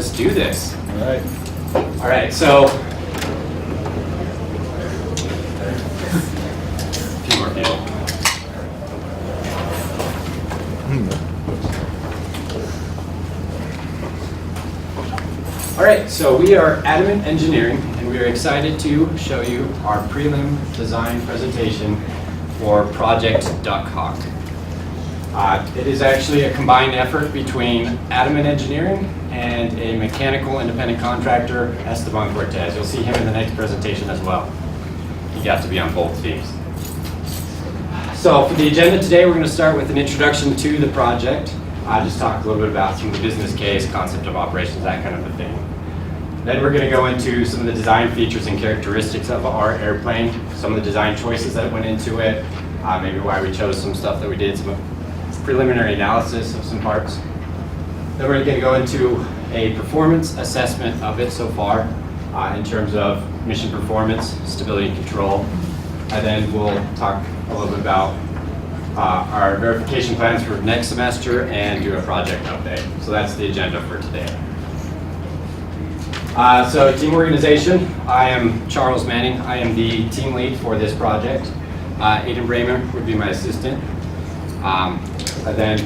let's do this. All right. All right, so. A few more people. All right, so we are Adamant Engineering, and we are excited to show you our prelim design presentation for Project Duck Hawk. It is actually a combined effort between Adamant Engineering and a mechanical independent contractor, Esteban Cortes. You'll see him in the next presentation as well. He got to be on both teams. So for the agenda today, we're going to start with an introduction to the project. Just talk a little bit about some of the business case, concept of operations, that kind of a thing. Then we're going to go into some of the design features and characteristics of our airplane, some of the design choices that went into it, maybe why we chose some stuff that we did, some preliminary analysis of some parts. Then we're going to go into a performance assessment of it so far in terms of mission performance, stability and control. And then we'll talk a little bit about our verification plans for next semester and do a project update. So that's the agenda for today. So team organization, I am Charles Manning. I am the team lead for this project. Aiden Bramer would be my assistant. And then,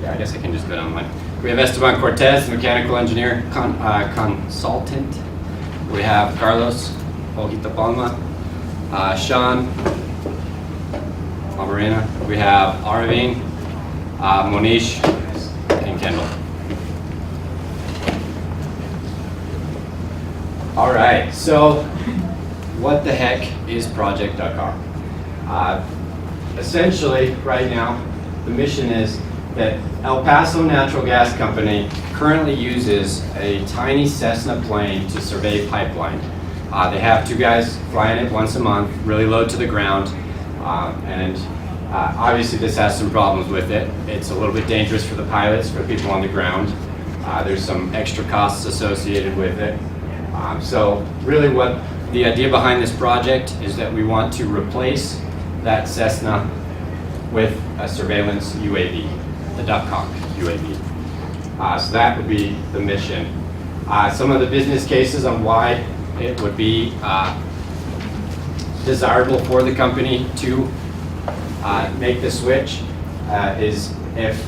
yeah, I guess I can just go down the line. We have Esteban Cortes, mechanical engineer consultant. We have Carlos Ojita Palma, Sean Amarena. We have Arvin, Monish, and Kendall. All right, so what the heck is Project Duck Hawk? Essentially, right now, the mission is that El Paso Natural Gas Company currently uses a tiny Cessna plane to survey pipeline. They have two guys flying it once a month, really low to the ground, and obviously this has some problems with it. It's a little bit dangerous for the pilots, for people on the ground. There's some extra costs associated with it. So really what the idea behind this project is that we want to replace that Cessna with a surveillance UAV, the Duck Hawk UAV. So that would be the mission. Some of the business cases on why it would be desirable for the company to make the switch is if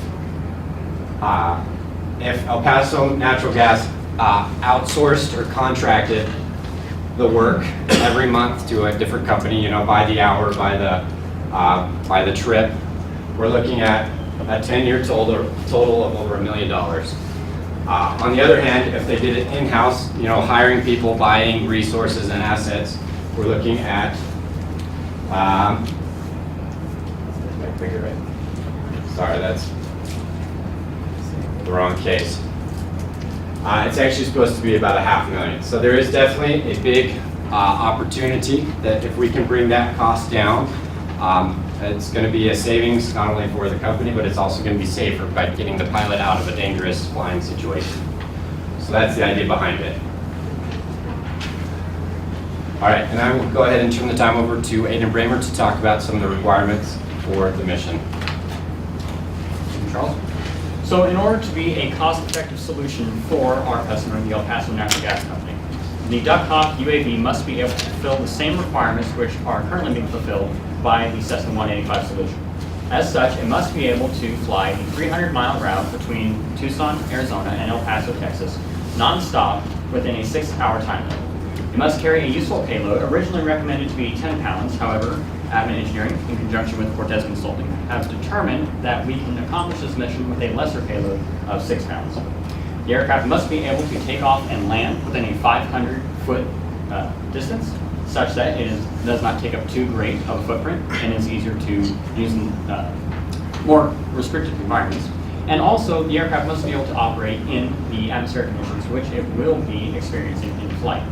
El Paso Natural Gas outsourced or contracted the work every month to a different company, by the hour, by the trip. We're looking at a 10-year total of over $1 million. On the other hand, if they did it in-house, hiring people, buying resources and assets, we're looking at, sorry, that's the wrong case. It's actually supposed to be about $500,000. So there is definitely a big opportunity that if we can bring that cost down, it's going to be a savings not only for the company, but it's also going to be safer by getting the pilot out of a dangerous flying situation. So that's the idea behind it. All right, and I will go ahead and turn the time over to Aiden Bramer to talk about some of the requirements for the mission. Charles? So in order to be a cost-effective solution for our customer, the El Paso Natural Gas Company, the Duck Hawk UAV must be able to fulfill the same requirements which are currently being fulfilled by the Cessna 185 solution. As such, it must be able to fly the 300-mile route between Tucson, Arizona and El Paso, Texas, non-stop within a 6-hour time limit. It must carry a useful payload, originally recommended to be 10 pounds. However, Adamant Engineering, in conjunction with Cortes Consulting, has determined that we can accomplish this mission with a lesser payload of 6 pounds. The aircraft must be able to take off and land within a 500-foot distance, such that it does not take up too great of a footprint and is easier to use in more restricted environments. And also, the aircraft must be able to operate in the atmospheric conditions which it will be experiencing in flight,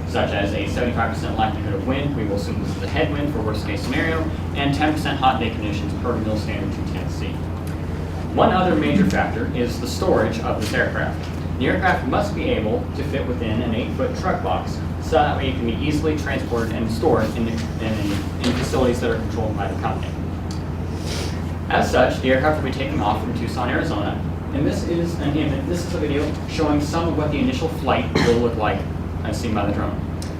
such as a 75% likelihood of wind, we will assume this is a headwind for worst case scenario, and 10% hot day conditions per mil standard 210C. One other major factor is the storage of this aircraft. The aircraft must be able to fit within an 8-foot truck box, so that way it can be easily transported and stored in facilities that are controlled by the company. As such, the aircraft will be taking off from Tucson, Arizona, And this is an image, this is a video showing some of what the initial flight will look like as seen by the drone.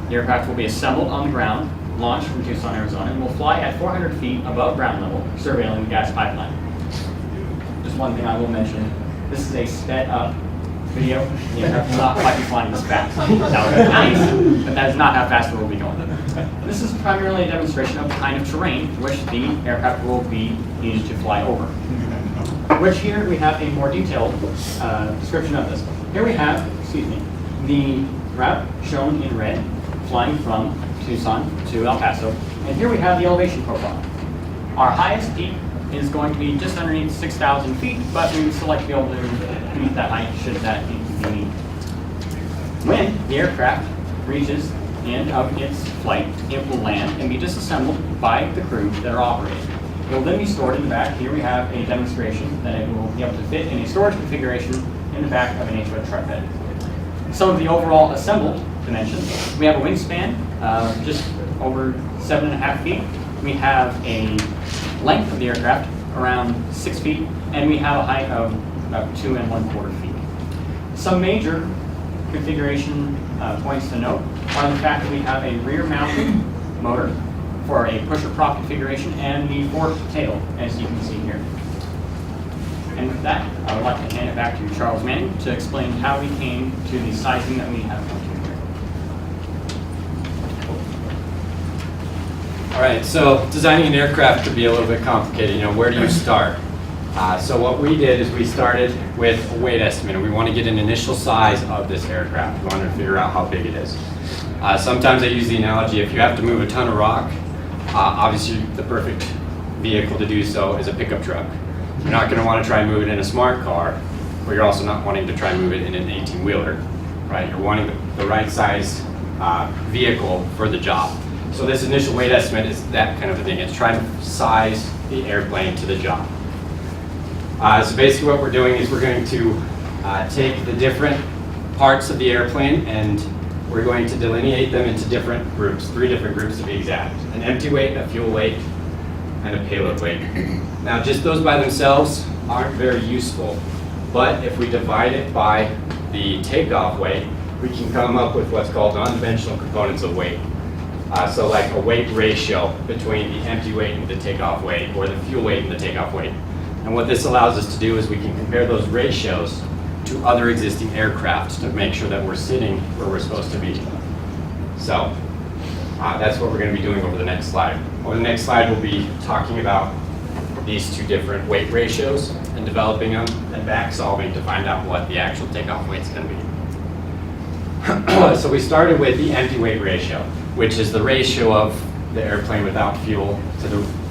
The aircraft will be assembled on the ground, launched from Tucson, Arizona, and will fly at 400 feet above ground level, surveilling the gas pipeline. Just one thing I will mention, this is a sped up video. The aircraft will not quite be flying this fast. That would be nice, but that is not how fast it will be going. This is primarily a demonstration of the kind of terrain which the aircraft will be needed to fly over. Which here we have a more detailed description of this. Here we have, the route shown in red, flying from Tucson to El Paso, and here we have the elevation profile. Our highest peak is going to be just underneath 6,000 feet, but we would still like to be able to meet that height should that be needed. When the aircraft reaches the end of its flight, it will land and be disassembled by the crew that are operating. It will then be stored in the back. Here we have a demonstration that it will be able to fit in a storage configuration in the back of an H-Web truck bed. Some of the overall assembled dimensions. We have a wingspan of just over 7.5 feet. We have a length of the aircraft around 6 feet, and we have a height of about 2 1/4 feet. Some major configuration points to note are the fact that we have a rear-mounted motor for a pusher prop configuration and the forked tail, as you can see here. And with that, I would like to hand it back to Charles Manning to explain how we came to the sizing that we have come to here. All right, so designing an aircraft could be a little bit complicated. You know, where do you start? So what we did is we started with a weight estimate. We want to get an initial size of this aircraft. We wanted to figure out how big it is. Sometimes I use the analogy, if you have to move a ton of rock, obviously the perfect vehicle to do so is a pickup truck. You're not going to want to try and move it in a smart car, but you're also not wanting to try and move it in an 18-wheeler, right? You're wanting the right size vehicle for the job. So this initial weight estimate is that kind of a thing. It's trying to size the airplane to the job. So basically what we're doing is we're going to take the different parts of the airplane and we're going to delineate them into different groups, 3 different groups to be exact. An empty weight, a fuel weight, and a payload weight. Now just those by themselves aren't very useful, but if we divide it by the takeoff weight, we can come up with what's called non-dimensional components of weight. So like a weight ratio between the empty weight and the takeoff weight, or the fuel weight and the takeoff weight. And what this allows us to do is we can compare those ratios to other existing aircraft to make sure that we're sitting where we're supposed to be. So that's what we're going to be doing over the next slide. Over the next slide, we'll be talking about these 2 different weight ratios and developing them and back solving to find out what the actual takeoff weight's going to be. So we started with the empty weight ratio, which is the ratio of the airplane without fuel to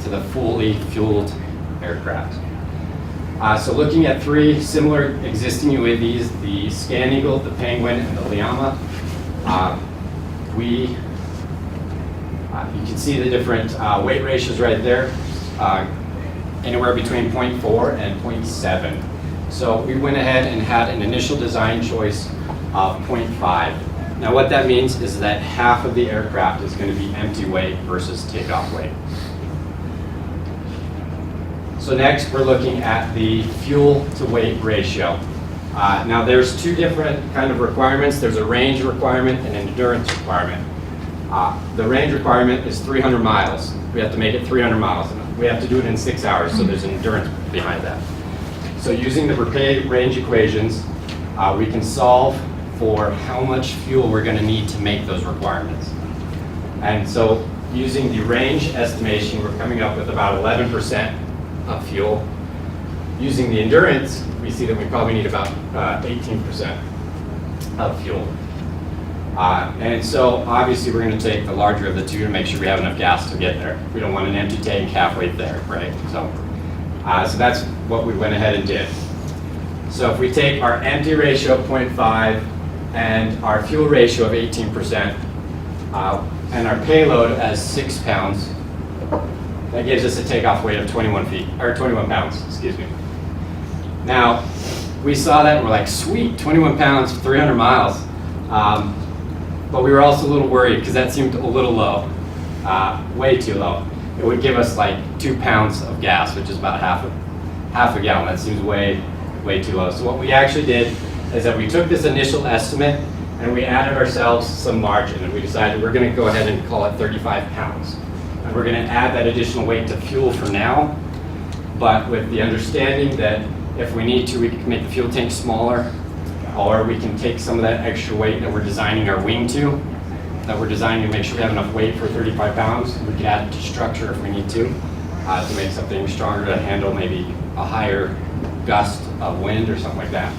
the fully fueled aircraft. So looking at 3 similar existing UAVs, the Scan Eagle, the Penguin, and the Liama, you can see the different weight ratios right there, anywhere between 0.4 and 0.7. So we went ahead and had an initial design choice of 0.5. Now what that means is that half of the aircraft is going to be empty weight versus takeoff weight. So next we're looking at the fuel to weight ratio. Now there's 2 different kind of requirements. There's a range requirement and an endurance requirement. The range requirement is 300 miles. We have to make it 300 miles. We have to do it in 6 hours, so there's an endurance behind that. So using the Rapé range equations, we can solve for how much fuel we're going to need to make those requirements. And so using the range estimation, we're coming up with about 11% of fuel. Using the endurance, we see that we probably need about 18% of fuel. And so obviously we're going to take the larger of the 2 to make sure we have enough gas to get there. We don't want an empty tank halfway there, right? So that's what we went ahead and did. So if we take our empty ratio of 0.5 and our fuel ratio of 18%, and our payload as 6 pounds, that gives us a takeoff weight of 21 pounds, excuse me. Now, we saw that and we're like, sweet, 21 pounds, 300 miles. But we were also a little worried because that seemed a little low, way too low. It would give us like 2 pounds of gas, which is about half a gallon. That seems way way too low. So what we actually did is that we took this initial estimate and we added ourselves some margin, and we decided we're going to go ahead and call it 35 pounds. And we're going to add that additional weight to fuel for now, but with the understanding that if we need to, we can make the fuel tank smaller, or we can take some of that extra weight that we're designing our wing to, that we're designing to make sure we have enough weight for 35 pounds. We can add it to structure if we need to make something stronger to handle maybe a higher gust of wind or something like that.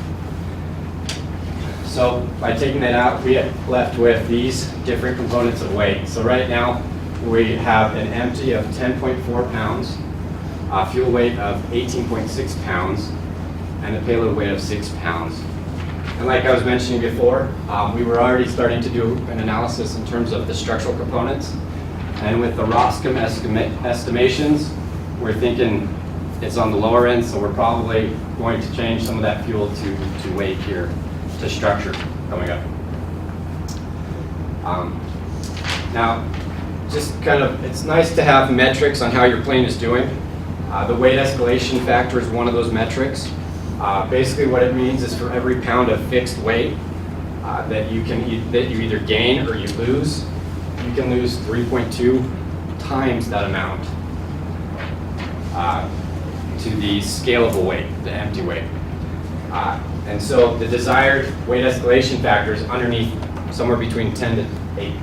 So by taking that out, we get left with these different components of weight. So right now, we have an empty of 10.4 pounds, a fuel weight of 18.6 pounds, and a payload weight of 6 pounds. And like I was mentioning before, we were already starting to do an analysis in terms of the structural components. And with the Roscom estimations, we're thinking it's on the lower end, so we're probably going to change some of that fuel to weight here, to structure coming up. Now, just kind of, it's nice to have metrics on how your plane is doing. The weight escalation factor is one of those metrics. Basically what it means is for every pound of fixed weight that you either gain or you lose, you can lose 3.2 times that amount to the scalable weight, the empty weight. And so the desired weight escalation factor is underneath somewhere between 10 to 8,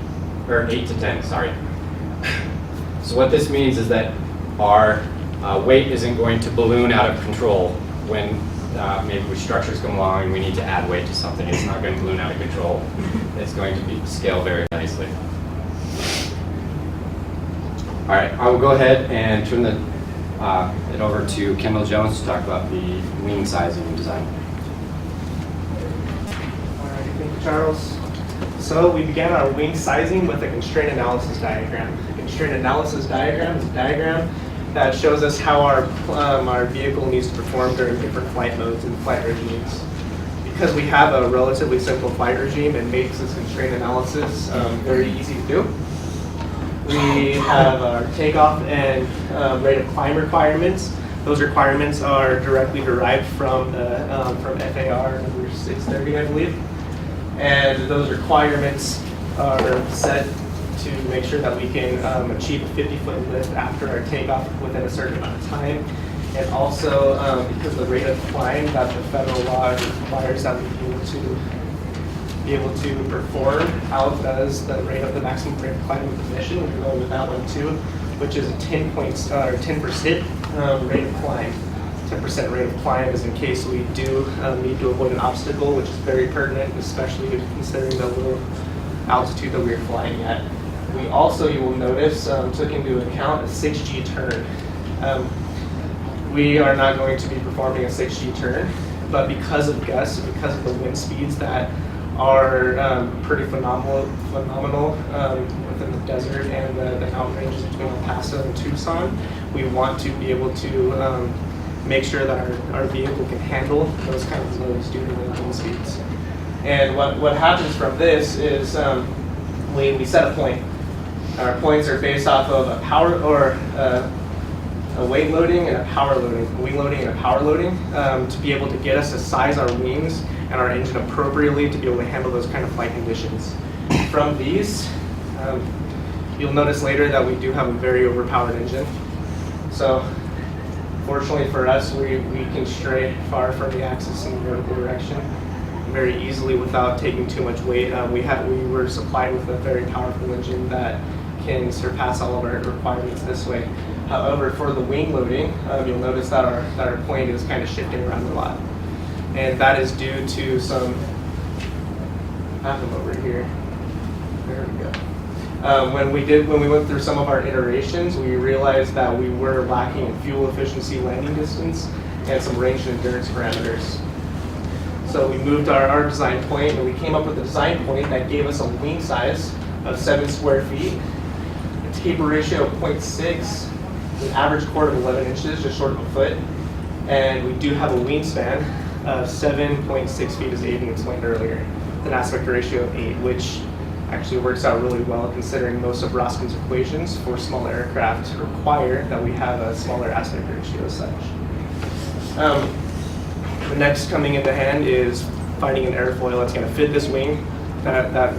or 8 to 10, sorry. So what this means is that our weight isn't going to balloon out of control when maybe structures come along and we need to add weight to something. It's not going to balloon out of control. It's going to scale very nicely. All right, I will go ahead and turn it over to Kendall Jones to talk about the wing sizing and design. All right, thank you, Charles. So we began our wing sizing with a constraint analysis diagram. The constraint analysis diagram is a diagram that shows us how our vehicle needs to perform during different flight modes and flight regimes. Because we have a relatively simple flight regime, it makes this constraint analysis very easy to do. We have our takeoff and rate of climb requirements. Those requirements are directly derived from FAR number 630, I believe. And those requirements are set to make sure that we can achieve a 50-foot lift after our takeoff within a certain amount of time. And also, because of the rate of climb that the federal law requires that we be able to perform, outdoes the rate of the maximum rate of climb with the mission. We're going with that one too, which is a 10% rate of climb. 10% rate of climb is in case we do need to avoid an obstacle, which is very pertinent, especially considering the low altitude that we're flying at. We also, you will notice, took into account a 6G turn. We are not going to be performing a 6G turn, but because of gusts, because of the wind speeds that are pretty phenomenal within the desert and the mountain ranges between El Paso and Tucson, we want to be able to make sure that our vehicle can handle those kinds of loads due to the wind speeds. And what happens from this is we set a point. Our points are based off of a power or a weight loading and a power loading, wing loading and a power loading, to be able to get us to size our wings and our engine appropriately to be able to handle those kind of flight conditions. From these, you'll notice later that we do have a very overpowered engine. So fortunately for us, we can stray far from the axis in the vertical direction very easily without taking too much weight. We were supplied with a very powerful engine that can surpass all of our requirements this way. However, for the wing loading, you'll notice that our plane is kind of shifting around a lot. And that is due to some, I have them over here. There we go. When we went through some of our iterations, we realized that we were lacking in fuel efficiency, landing distance, and some range and endurance parameters. So we moved our design point, and we came up with a design point that gave us a wing size of 7 square feet, a taper ratio of 0.6, an average chord of 11 inches, just short of a foot, and we do have a wingspan of 7.6 feet, as Aiden explained earlier, with an aspect ratio of 8, which actually works out really well considering most of Roscom's equations for small aircraft require that we have a smaller aspect ratio as such. The next coming into hand is finding an airfoil that's going to fit this wing that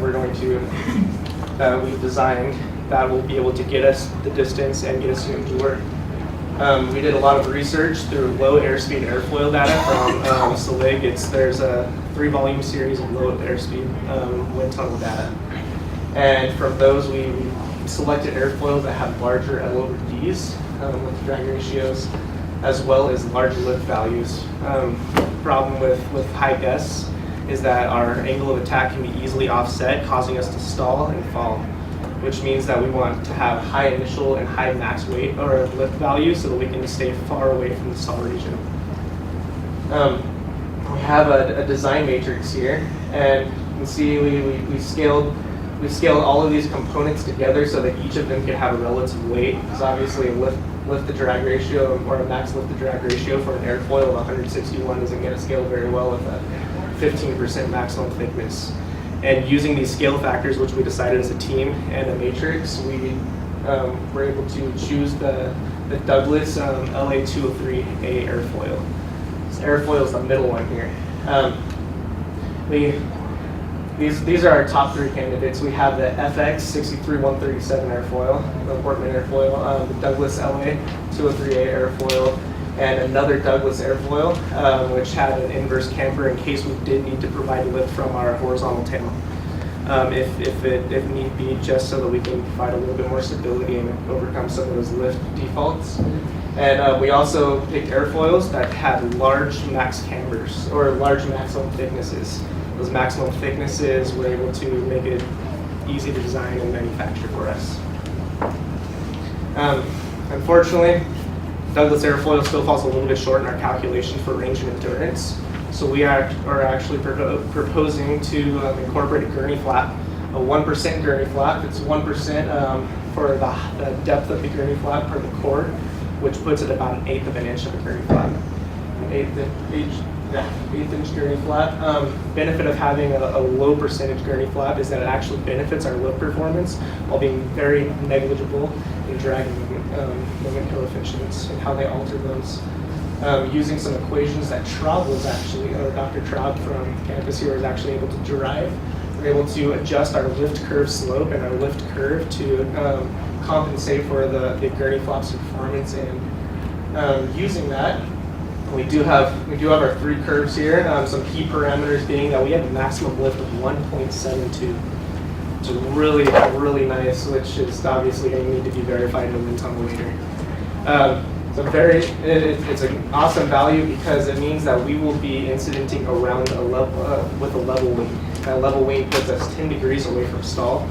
we've designed, that will be able to get us the distance and get us to endure. We did a lot of research through low airspeed airfoil data from Zwick. There's a 3-volume series of low airspeed wind tunnel data. And from those, we selected airfoils that have larger L over Ds with drag ratios, as well as large lift values. Problem with high gusts is that our angle of attack can be easily offset, causing us to stall and fall, which means that we want to have high initial and high max weight or lift values so that we can stay far away from the stall region. We have a design matrix here, and you can see we scaled all of these components together so that each of them can have a relative weight, because obviously a lift to drag ratio or a max lift to drag ratio for an airfoil of 161 isn't going to scale very well with a 15% maximum thickness. And using these scale factors, which we decided as a team, and a matrix, we were able to choose the Douglas LA-203A airfoil. This airfoil is the middle one here. These are our top 3 candidates. We have the FX-63137 airfoil, the Portman airfoil, the Douglas LA-203A airfoil, and another Douglas airfoil, which had an inverse camber in case we did need to provide lift from our horizontal tail, if need be, just so that we can provide a little bit more stability and overcome some of those lift defaults. And we also picked airfoils that had large max cambers or large maximum thicknesses. Those maximum thicknesses were able to make it easy to design and manufacture for us. Unfortunately, Douglas airfoil still falls a little bit short in our calculation for range and endurance. So we are actually proposing to incorporate a gurney flap, a 1% gurney flap. It's 1% for the depth of the gurney flap per the chord, which puts it about 1/8 of an inch of a gurney flap. An eighth inch gurney flap. Benefit of having a low percentage gurney flap is that it actually benefits our lift performance while being very negligible in drag moment coefficients and how they alter those. Using some equations that Traub was actually, or Dr. Traub from campus here was actually able to derive, we're able to adjust our lift curve slope and our lift curve to compensate for the gurney flap's performance. And using that, we do have our 3 curves here. Some key parameters being that we have a maximum lift of 1.72, which is really nice, which is obviously going to need to be verified in the wind tunnel later. It's an awesome value because it means that we will be incidenting around a level with a level wing. That level wing puts us 10 degrees away from stall,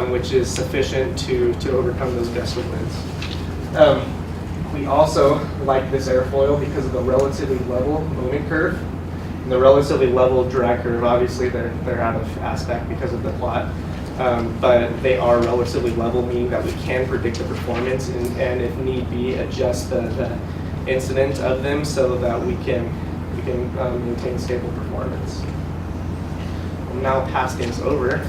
which is sufficient to overcome those gust of winds. We also like this airfoil because of the relatively level moment curve and the relatively level drag curve. Obviously, they're out of aspect because of the plot, but they are relatively level, meaning that we can predict the performance and if need be, adjust the incident of them so that we can maintain stable performance. I'll now pass things over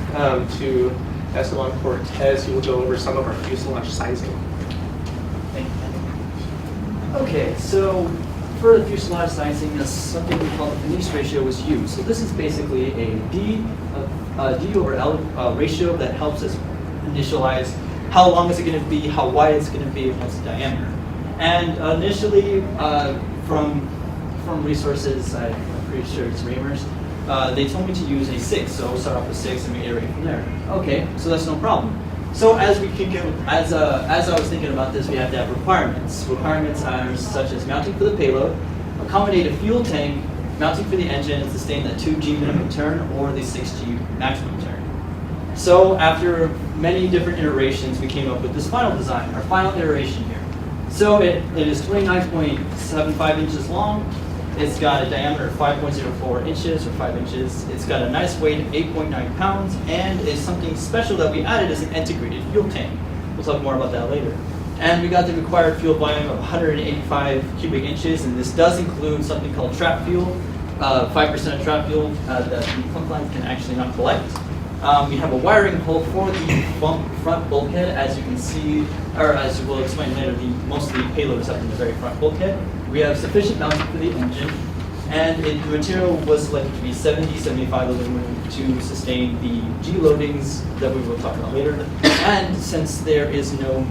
to Esteban Cortes, who will go over some of our fuselage sizing. Thank you. Okay, so for the fuselage sizing, something we call the Empennage ratio was used. So this is basically a D over L ratio that helps us initialize how long is it going to be, how wide it's going to be, and what's the diameter. And initially, from resources, I'm pretty sure it's Reimers, they told me to use a 6, so start off with 6 and we iterate from there. Okay, so that's no problem. So as I was thinking about this, we have to have requirements. Requirements are such as mounting for the payload, accommodate a fuel tank, mounting for the engine, and sustain that 2G minimum turn or the 6G maximum turn. So after many different iterations, we came up with this final design, our final iteration here. So it is 29.75 inches long. It's got a diameter of 5.04 inches or 5 inches. It's got a nice weight of 8.9 pounds, and is something special that we added as an integrated fuel tank. We'll talk more about that later. And we got the required fuel volume of 185 cubic inches, and this does include something called trap fuel, 5% of trap fuel that the pump line can actually not collect. We have a wiring hole for the front bulkhead, as you can see, or as we'll explain later, most of the payload is up in the very front bulkhead. We have sufficient mounting for the engine, And the material was selected to be 70-75 aluminum to sustain the G loadings that we will talk about later. And since there is no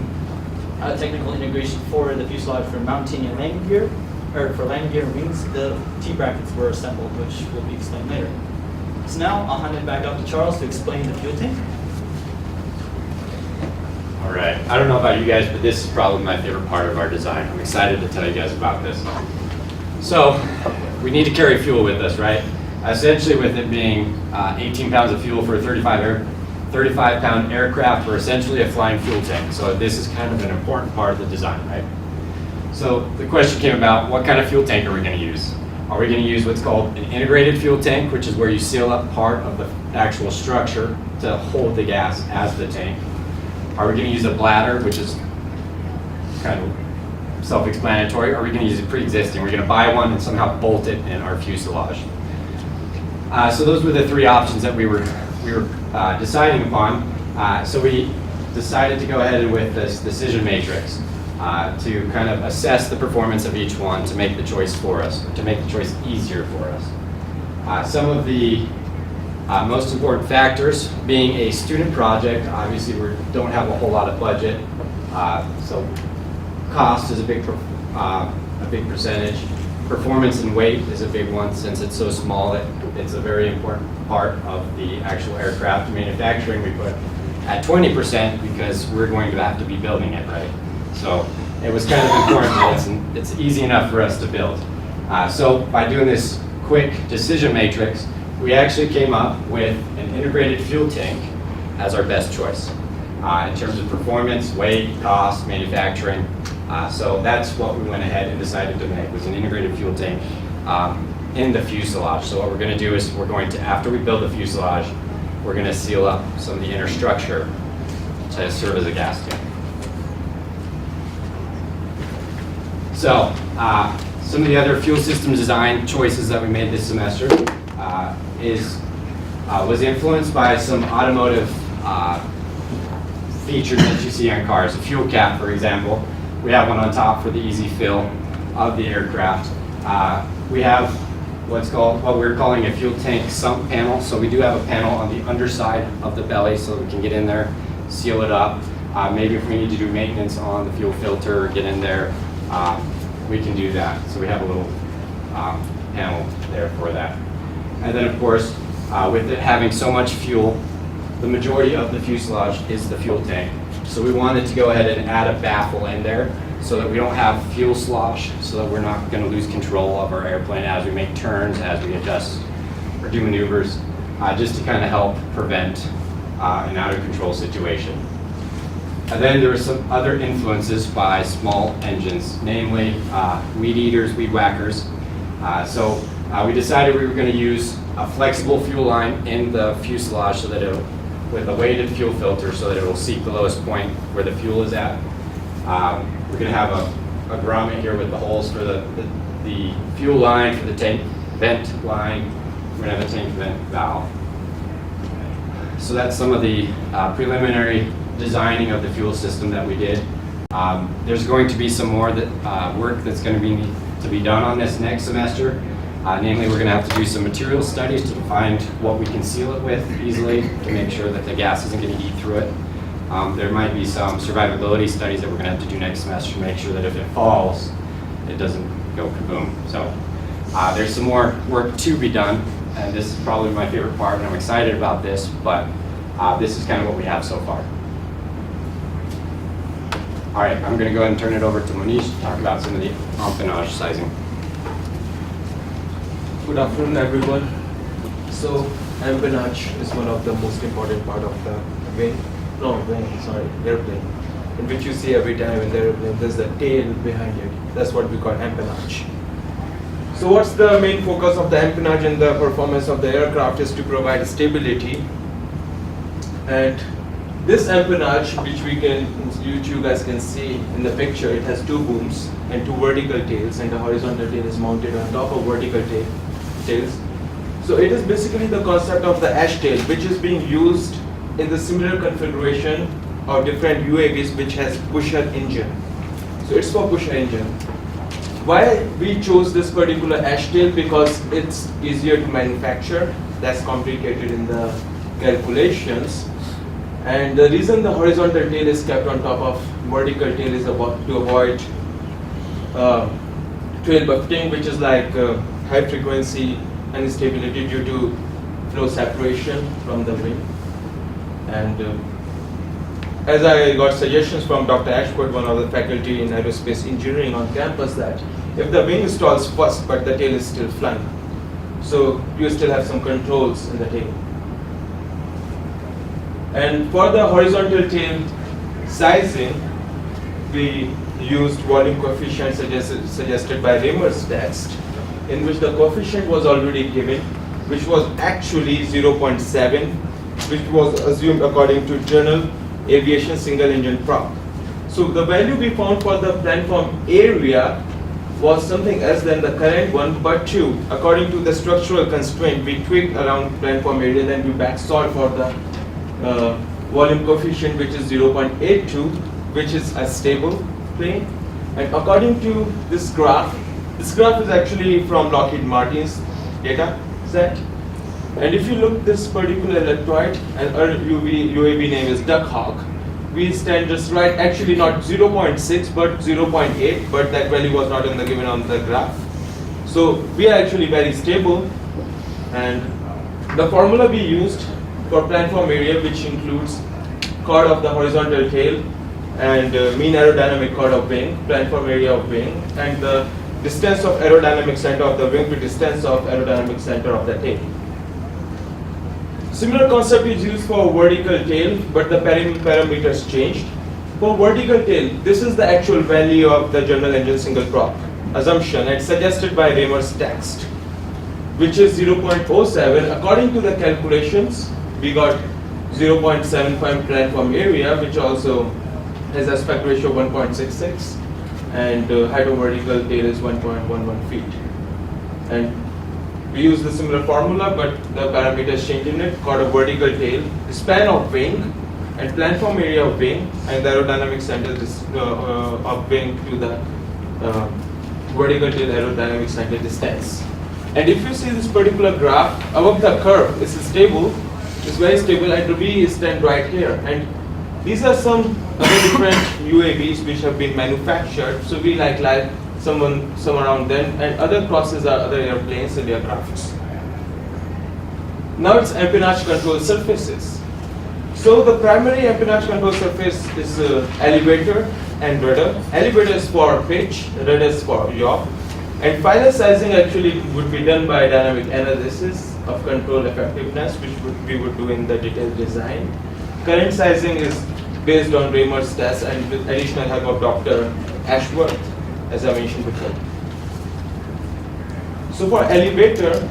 technical integration for the fuselage for mounting and landing gear, or for landing gear and wings, the T-brackets were assembled, which will be explained later. So now I'll hand it back up to Charles to explain the fuel tank. All right, I don't know about you guys, but this is probably my favorite part of our design. I'm excited to tell you guys about this. So, we need to carry fuel with us, right? Essentially with it being 18 pounds of fuel for a 35-pound aircraft, we're essentially a flying fuel tank. So this is kind of an important part of the design, right? So the question came about, what kind of fuel tank are we going to use? Are we going to use what's called an integrated fuel tank, which is where you seal up part of the actual structure to hold the gas as the tank? Are we going to use a bladder, which is kind of self-explanatory, or are we going to use it pre-existing? We're going to buy one and somehow bolt it in our fuselage. So those were the three options that we were deciding upon. So we decided to go ahead with this decision matrix to kind of assess the performance of each one to make the choice for us, or to make the choice easier for us. Some of the most important factors, being a student project, obviously we don't have a whole lot of budget, so cost is a big percentage. Performance and weight is a big one, since it's so small that it's a very important part of the actual aircraft. Manufacturing we put at 20% because we're going to have to be building it, right? So it was kind of important that it's easy enough for us to build. So by doing this quick decision matrix, we actually came up with an integrated fuel tank as our best choice in terms of performance, weight, cost, manufacturing. So that's what we went ahead and decided to make, was an integrated fuel tank in the fuselage. So what we're going to do is we're going to, after we build the fuselage, we're going to seal up some of the inner structure to serve as a gas tank. So some of the other fuel system design choices that we made this semester was influenced by some automotive features that you see on cars. A fuel cap, for example. We have one on top for the easy fill of the aircraft. We have what we're calling a fuel tank sump panel. So we do have a panel on the underside of the belly so we can get in there, seal it up. Maybe if we need to do maintenance on the fuel filter or get in there, we can do that. So we have a little panel there for that. And then of course, with it having so much fuel, the majority of the fuselage is the fuel tank. So we wanted to go ahead and add a baffle in there so that we don't have fuel slosh, so that we're not going to lose control of our airplane as we make turns, as we adjust or do maneuvers, just to kind of help prevent an out of control situation. And then there were some other influences by small engines, namely weed eaters, weed whackers. So we decided we were going to use a flexible fuel line in the fuselage so that it'll, with a weighted fuel filter, so that it will seek the lowest point where the fuel is at. We're going to have a grommet here with the holes for the fuel line, for the tank vent line. We're going to have a tank vent valve. So that's some of the preliminary designing of the fuel system that we did. There's going to be some more work that's going to be done on this next semester. Namely, we're going to have to do some material studies to find what we can seal it with easily to make sure that the gas isn't going to eat through it. There might be some survivability studies that we're going to have to do next semester to make sure that if it falls, it doesn't go kaboom. So there's some more work to be done, and this is probably my favorite part, and I'm excited about this, but this is kind of what we have so far. All right, I'm going to go ahead and turn it over to Manish to talk about some of the empennage sizing. Good afternoon, everyone. So, empennage is one of the most important part of the airplane, in which you see every time in the airplane, there's the tail behind it. That's what we call empennage. So, what's the main focus of the empennage and the performance of the aircraft is to provide stability. And this empennage, which you guys can see in the picture, it has two booms and two vertical tails, and the horizontal tail is mounted on top of vertical tails. So it is basically the concept of the ash tail, which is being used in the similar configuration of different UAVs which has pusher engine. So it's for pusher engine. Why we chose this particular ash tail? Because it's easier to manufacture, less complicated in the calculations. And the reason the horizontal tail is kept on top of vertical tail is to avoid tail buffeting, which is like high frequency instability due to flow separation from the wing. And as I got suggestions from Dr. Ashford, one of the faculty in aerospace engineering on campus, that if the wing stalls first but the tail is still flying, so you still have some controls in the tail. And for the horizontal tail sizing, we used volume coefficient suggested by Raymer's text, in which the coefficient was already given, which was actually 0.7, which was assumed according to Journal Aviation Single Engine Prop. So the value we found for the platform area was something else than the current one, but two, according to the structural constraint, we tweaked around platform area, then we backsolved for the volume coefficient, which is 0.82, which is a stable plane. And according to this graph is actually from Lockheed Martin's data set. And if you look this particular electroid, and our UAV name is Duck Hawk, we stand just right, actually not 0.6 but 0.8, but that value was not given on the graph. So we are actually very stable, and the formula we used for platform area, which includes chord of the horizontal tail and mean aerodynamic chord of wing, platform area of wing, and the distance of aerodynamic center of the wing to distance of aerodynamic center of the tail. Similar concept is used for vertical tail, but the parameters changed. For vertical tail, this is the actual value of the general engine single prop assumption, and suggested by Raymer's text, which is 0.07. According to the calculations, we got 0.75 platform area, which also has aspect ratio 1.66, and height of vertical tail is 1.11 feet. And we use the similar formula, but the parameters change in it. Chord of vertical tail, span of wing, and platform area of wing, and the aerodynamic center of wing to the vertical tail aerodynamic center distance. And if you see this particular graph, above the curve is stable, it's very stable, and V is stand right here. And these are some other different UAVs which have been manufactured. So we like some around them, and other crosses are other airplanes and aircrafts. Now it's empennage control surfaces. So the primary empennage control surface is elevator and rudder. Elevator is for pitch, rudder is for yaw. And final sizing actually would be done by dynamic analysis of control effectiveness, which we would do in the detailed design. Current sizing is based on Raymer's test and with additional help of Dr. Ashworth, as I mentioned before. So for elevator,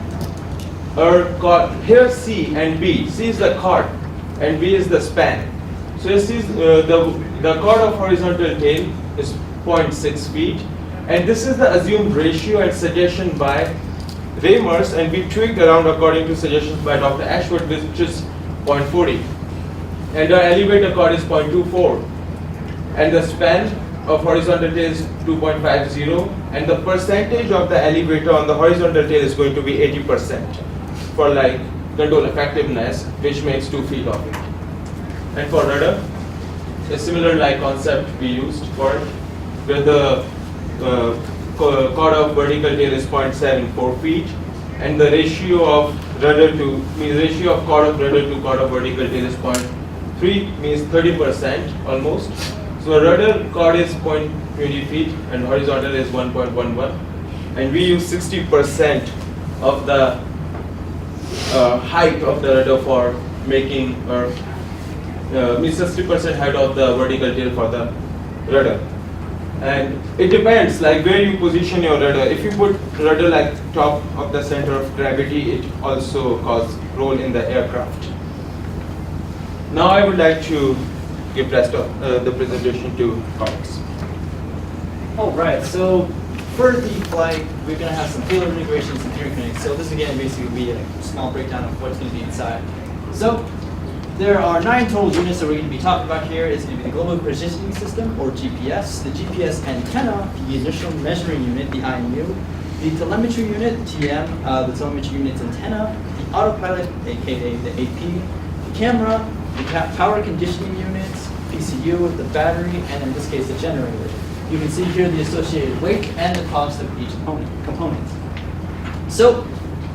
here C and B. C is the chord and B is the span. So you see the chord of horizontal tail is 0.6 feet, and this is the assumed ratio and suggestion by Raymer's, and we tweaked around according to suggestions by Dr. Ashworth, which is 0.40. And our elevator chord is 0.24. And the span of horizontal tail is 2.50, and the percentage of the elevator on the horizontal tail is going to be 80% for like control effectiveness, which makes 2 feet of it. And for rudder, a similar like concept we used for it, where the chord of vertical tail is 0.74 feet, and the ratio of rudder to ratio of chord of rudder to chord of vertical tail is 0.3, means 30% almost. So rudder chord is 0.20 feet and horizontal is 1.11, and we use 60% of the height of the rudder for making means 60% height of the vertical tail for the rudder. And it depends like where you position your rudder. If you put rudder like top of the center of gravity, it also causes role in the aircraft. Now I would like to give rest of the presentation to Cortes. All right, so for the flight, we're going to have some payload integrations and interconnects. So this again basically will be a small breakdown of what's going to be inside. So there are 9 total units that we're going to be talking about here. It's going to be the Global Positioning System, or GPS, the GPS antenna, the Initial Measuring Unit, the IMU, the Telemetry Unit, TM, the Telemetry Unit's antenna, the Autopilot, aka the AP, the camera, the Power Conditioning Units, PCU, the battery, and in this case the generator. You can see here the associated weight and the cost of each component. So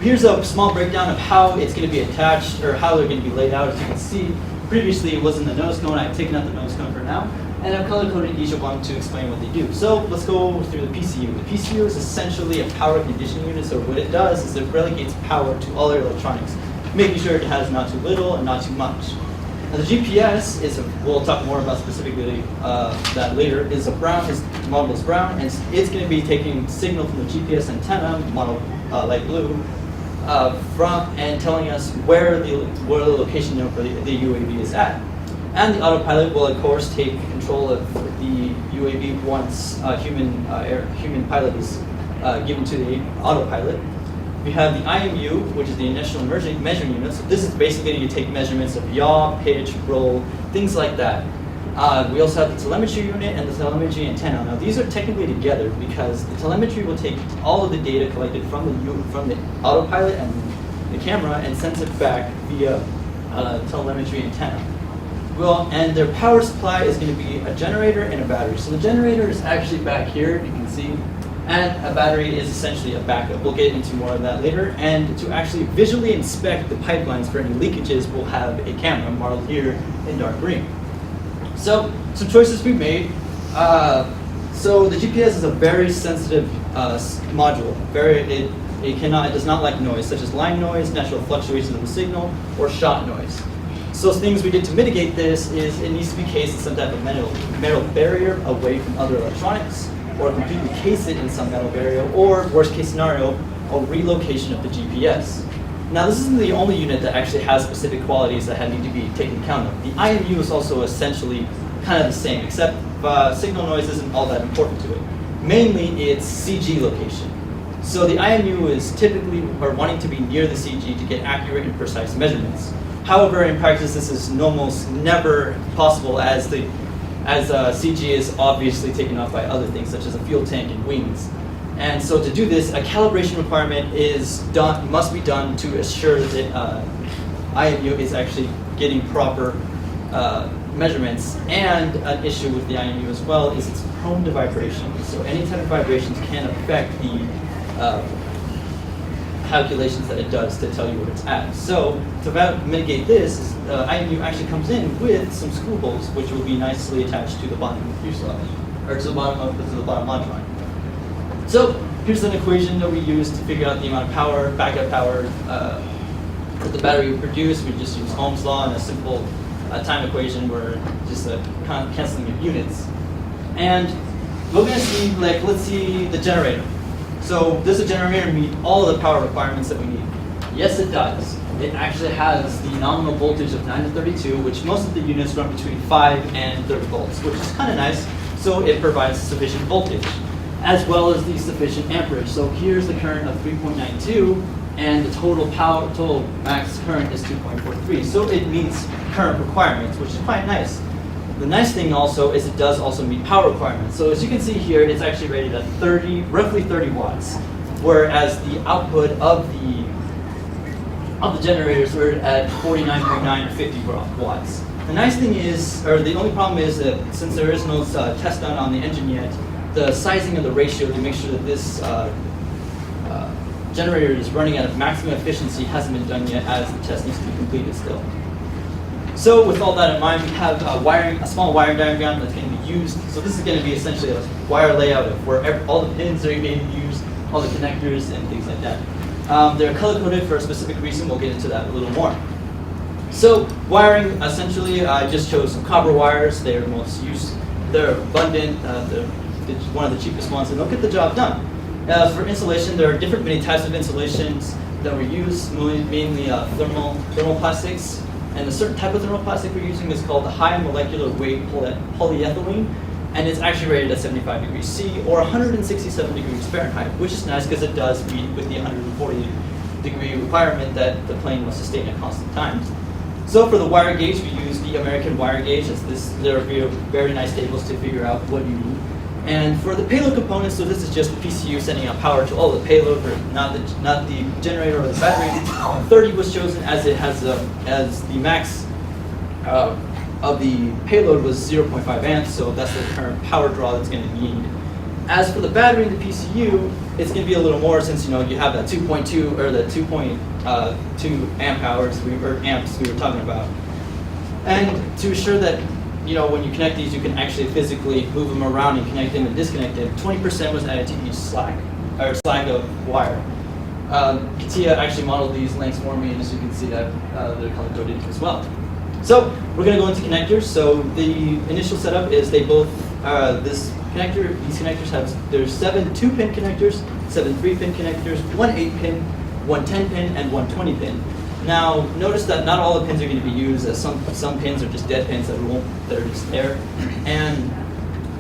here's a small breakdown of how it's going to be attached, or how they're going to be laid out. As you can see, previously it was in the nose cone. I've taken out the nose cone for now, and I've color-coded each of them to explain what they do. So let's go through the PCU. The PCU is essentially a power conditioning unit. So what it does is it relegates power to all your electronics, making sure it has not too little and not too much. Now the GPS is, we'll talk more about specifically that later, is a brown, is model is brown, and it's going to be taking signal from the GPS antenna, model light blue, from and telling us where the location of the UAV is at. And the autopilot will of course take control of the UAV once human pilot is given to the autopilot. We have the IMU, which is the Initial Measuring Unit. So this is basically going to take measurements of yaw, pitch, roll, things like that. We also have the telemetry unit and the telemetry antenna. Now these are technically together because the telemetry will take all of the data collected from the autopilot and the camera and sends it back via telemetry antenna. Well, and their power supply is going to be a generator and a battery. So the generator is actually back here, you can see, and a battery is essentially a backup. We'll get into more of that later. And to actually visually inspect the pipelines for any leakages, we'll have a camera modeled here in dark green. So some choices we made. So the GPS is a very sensitive module. It does not like noise, such as line noise, natural fluctuations of the signal, or shot noise. So things we did to mitigate this is it needs to be cased in some type of metal barrier away from other electronics, or completely case it in some metal barrier, or worst case scenario, a relocation of the GPS. Now this isn't the only unit that actually has specific qualities that need to be taken account of. The IMU is also essentially kind of the same, except signal noise isn't all that important to it. Mainly it's CG location. So the IMU is typically wanting to be near the CG to get accurate and precise measurements. However, in practice this is almost never possible as CG is obviously taken off by other things such as a fuel tank and wings. And so to do this, a calibration requirement must be done to assure that IMU is actually getting proper measurements. And an issue with the IMU as well is it's prone to vibrations. So any type of vibrations can affect the calculations that it does to tell you where it's at. So to mitigate this, IMU actually comes in with some screw holes, which will be nicely attached to the bottom of the fuselage, or to the bottom launch line. So here's an equation that we use to figure out the amount of power, backup power that the battery would produce. We just use Ohm's law and a simple time equation where just a canceling of units. And we're going to see, let's see the generator. So does the generator meet all of the power requirements that we need? Yes, it does. It actually has the nominal voltage of 9 to 32, which most of the units run between 5 and 30 volts, which is kind of nice. So it provides sufficient voltage, as well as the sufficient amperage. So here's the current of 3.92, and the total max current is 2.43. So it meets current requirements, which is quite nice. The nice thing also is it does also meet power requirements. So as you can see here, it's actually rated at roughly 30 watts, whereas the output of the generators were at 49.9 or 50 watts. The nice thing is, or the only problem is that since there is no test done on the engine yet, the sizing of the ratio to make sure that this generator is running at a maximum efficiency hasn't been done yet, as the test needs to be completed still. So with all that in mind, we have a small wiring diagram that's going to be used. So this is going to be essentially a wire layout of where all the pins are going to be used, all the connectors and things like that. They're color-coded for a specific reason. We'll get into that a little more. So wiring, essentially, I just chose some copper wires. They're most used. They're abundant. They're one of the cheapest ones, and they'll get the job done. For insulation, there are many types of insulations that we use, mainly thermoplastics. And the certain type of thermoplastic we're using is called the high molecular weight polyethylene, and it's actually rated at 75 degrees C or 167 degrees Fahrenheit, which is nice because it does meet with the 140 degree requirement that the plane must sustain at constant times. So for the wire gauge, we use the American wire gauge. There are very nice tables to figure out what you need. And for the payload components, so this is just the PCU sending out power to all the payload, not the generator or the battery. 30 was chosen as it has as the max of the payload was 0.5 amps, so that's the current power draw that's going to need. As for the battery in the PCU, it's going to be a little more since you have that 2.2 or the 2.2 amp hours amps we were talking about, and to assure that when you connect these, you can actually physically move them around and connect them and disconnect them. 20% was added to each slag of wire. Katia actually modeled these lengths for me, and as you can see, they're color coded as well. So we're going to go into connectors. So the initial setup is these connectors there's 7 2-pin connectors, 7 3-pin connectors, 1 8-pin, 1 10-pin, and 1 20-pin. Now, notice that not all the pins are going to be used, as some pins are just dead pins that are just there. And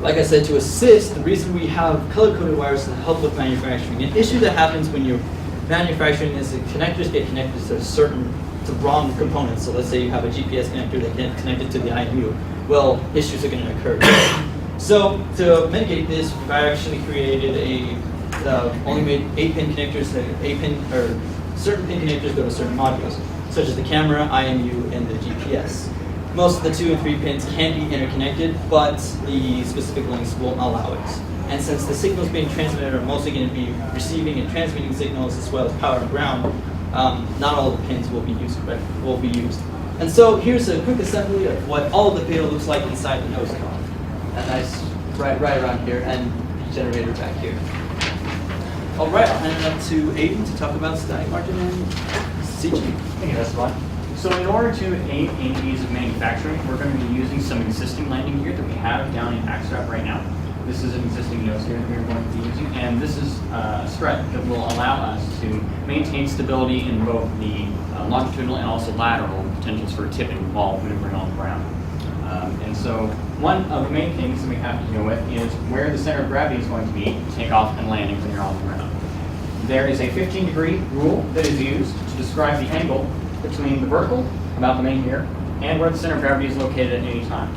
like I said, to assist, the reason we have color-coded wires is to help with manufacturing. An issue that happens when you're manufacturing is the connectors get connected to wrong components. So let's say you have a GPS connector that gets connected to the IMU. Well, issues are going to occur. So to mitigate this, I actually created only made 8-pin connectors, certain pin connectors go to certain modules, such as the camera, IMU, and the GPS. Most of the 2 and 3 pins can be interconnected, but the specific lengths won't allow it. And since the signals being transmitted are mostly going to be receiving and transmitting signals as well as power and ground, not all of the pins will be used. And so here's a quick assembly of what all of the payload looks like inside the nose cone. A nice right around here, and the generator back here. All right, I'll hand it up to Aiden to talk about static margin and CG. Thank you, Esteban. So in order to aid in ease of manufacturing, we're going to be using some existing landing gear that we have down in Packstrap right now. This is an existing nose gear that we're going to be using, and this is a strut that will allow us to maintain stability in both the longitudinal and also lateral potentials for tipping while maneuvering on the ground. And so one of the main things that we have to deal with is where the center of gravity is going to be takeoff and landing when you're on the ground. There is a 15-degree rule that is used to describe the angle between the vertical, about the main gear, and where the center of gravity is located at any time.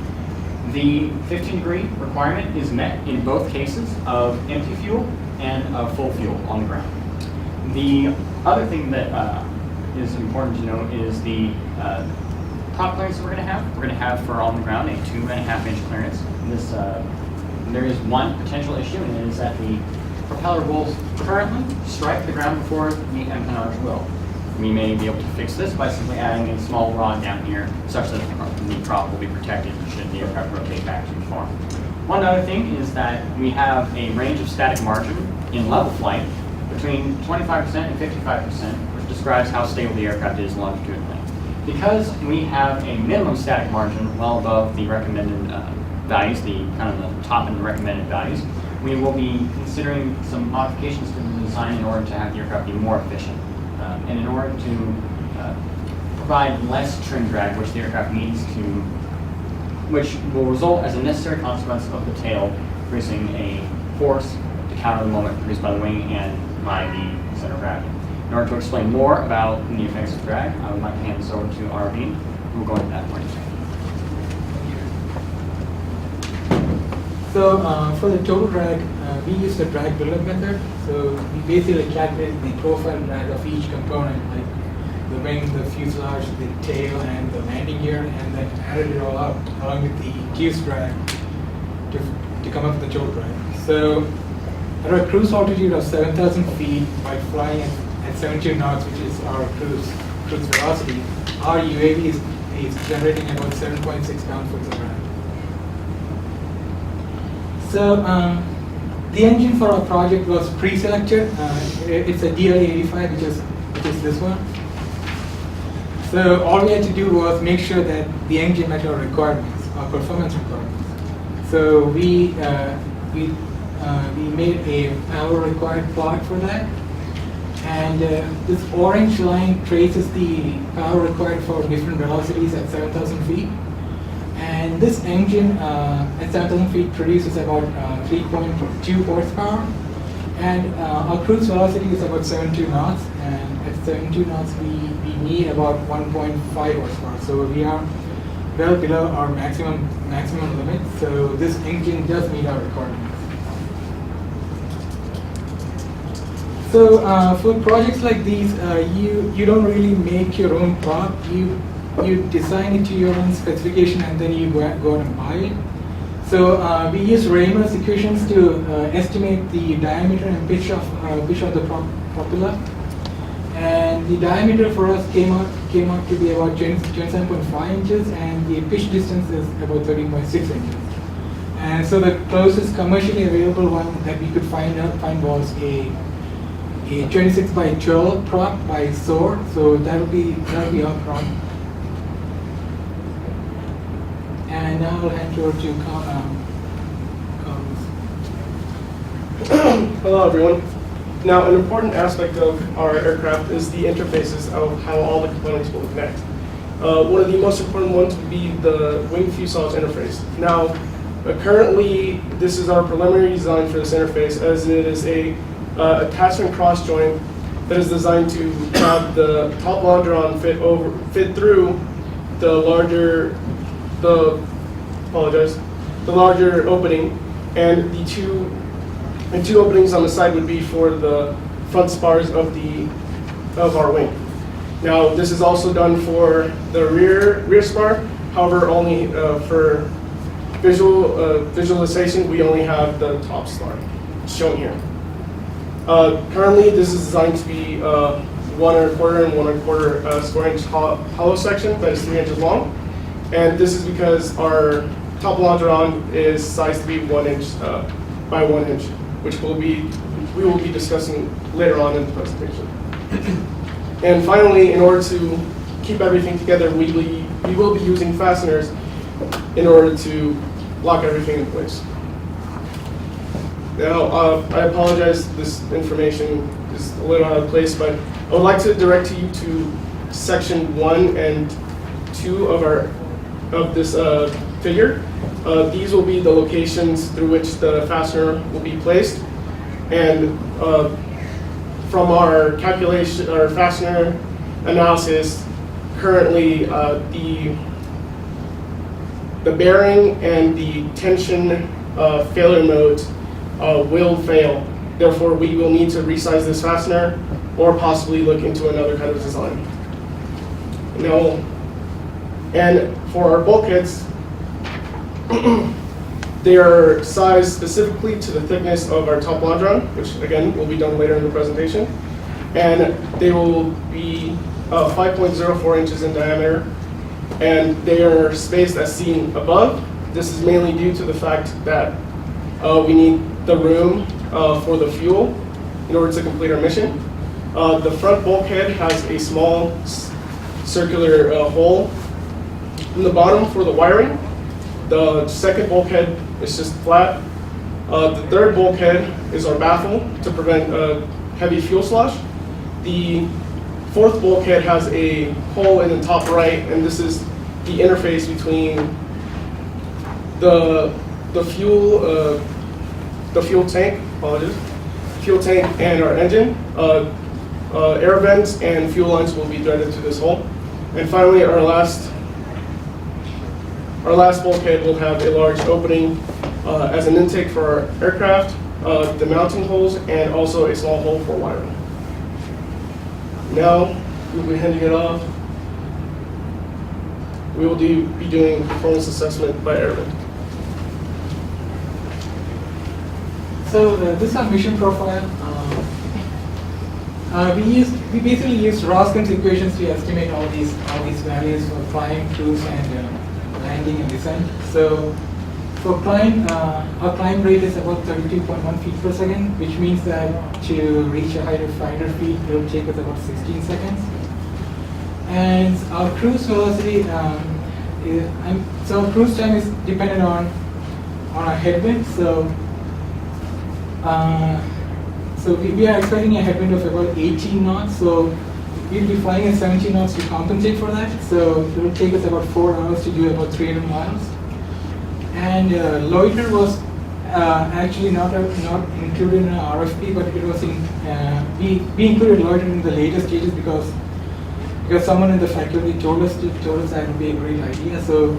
The 15-degree requirement is met in both cases of empty fuel and of full fuel on the ground. The other thing that is important to note is the top clearance that we're going to have. We're going to have for on the ground a 2.5-inch clearance. There is one potential issue, and it is that the propeller will currently strike the ground before the empennage will. We may be able to fix this by simply adding a small rod down here, such that the prop will be protected should the aircraft rotate back too far. One other thing is that we have a range of static margin in level flight between 25% and 55%, which describes how stable the aircraft is longitudinally. Because we have a minimum static margin well above the recommended values, the top and the recommended values, we will be considering some modifications to the design in order to have the aircraft be more efficient. And in order to provide less trim drag, which the aircraft needs to, which will result as a necessary consequence of the tail producing a force to counter the moment produced by the wing and by the center of gravity. In order to explain more about the effects of drag, I would like to hand this over to Arvind, who will go into that more detail. So for the total drag, we use the drag buildup method. So we basically calculate the profile drag of each component, like the wing, the fuselage, the tail, and the landing gear, and then added it all up along with the induced drag to come up with the total drag. So at a cruise altitude of 7,000 feet by flying at 72 knots, which is our cruise velocity, our UAV is generating about 7.6 pound-foot of drag. So the engine for our project was pre-selected. It's a DLA-85, which is this one. So all we had to do was make sure that the engine met our requirements, our performance requirements. So we made a power required plot for that. And this orange line traces the power required for different velocities at 7,000 feet. And this engine at 7,000 feet produces about 3.2 horsepower. And our cruise velocity is about 72 knots. And at 72 knots, we need about 1.5 horsepower. So we are well below our maximum limit. So this engine does meet our requirements. So for projects like these, you don't really make your own prop. You design it to your own specification, and then you go out and buy it. So we use Raymer's equations to estimate the diameter and pitch of the propeller. And the diameter for us came out to be about 27.5 inches, and the pitch distance is about 13.6 inches. And so the closest commercially available one that we could find was a 26 by 12 prop by SOAR. So that would be our prop. And now I'll hand over to Collins. Hello, everyone. Now, an important aspect of our aircraft is the interfaces of how all the components will connect. One of the most important ones would be the wing fuselage interface. Now, currently, this is our preliminary design for this interface, as it is a attachment cross joint that is designed to have the top longeron fit through the larger opening, and the two openings on the side would be for the front spars of our wing. Now, this is also done for the rear spar. However, only for visualization, we only have the top spar shown here. Currently, this is designed to be 1 1/4 and 1 1/4 square inch hollow section that is 3 inches long. And this is because our top longeron is sized to be 1 inch by 1 inch, which we will be discussing later on in the presentation. And finally, in order to keep everything together, we will be using fasteners in order to lock everything in place. Now, I apologize, this information is a little out of place, but I would like to direct you to section 1 and 2 of this figure. These will be the locations through which the fastener will be placed. And from our calculation, our fastener analysis, currently the bearing and the tension failure modes will fail. Therefore, we will need to resize this fastener or possibly look into another kind of design. Now, and for our bulkheads, they are sized specifically to the thickness of our top longeron, which again will be done later in the presentation. And they will be 5.04 inches in diameter, and they are spaced as seen above. This is mainly due to the fact that we need the room for the fuel in order to complete our mission. The front bulkhead has a small circular hole in the bottom for the wiring. The second bulkhead is just flat. The third bulkhead is our baffle to prevent heavy fuel slosh. The fourth bulkhead has a hole in the top right, and this is the interface between the fuel tank, fuel tank and our engine. Air vents and fuel lines will be threaded to this hole. And finally, our last bulkhead will have a large opening as an intake for our aircraft, the mounting holes, and also a small hole for wiring. Now, we'll be handing it off. We will be doing performance assessment by airman. So this is our mission profile. We basically used Roskin's equations to estimate all these values for climb, cruise, and landing and descent. So for climb, our climb rate is about 32.1 feet per second, which means that to reach a height of 500 feet, it will take us about 16 seconds. And our cruise velocity, so our cruise time is dependent on our headwind. So we are expecting a headwind of about 18 knots. So we'll be flying at 17 knots to compensate for that. So it will take us about 4 hours to do about 300 miles. And loiter was actually not included in our RFP, but it was in we included loiter in the later stages because someone in the faculty told us that would be a great idea. So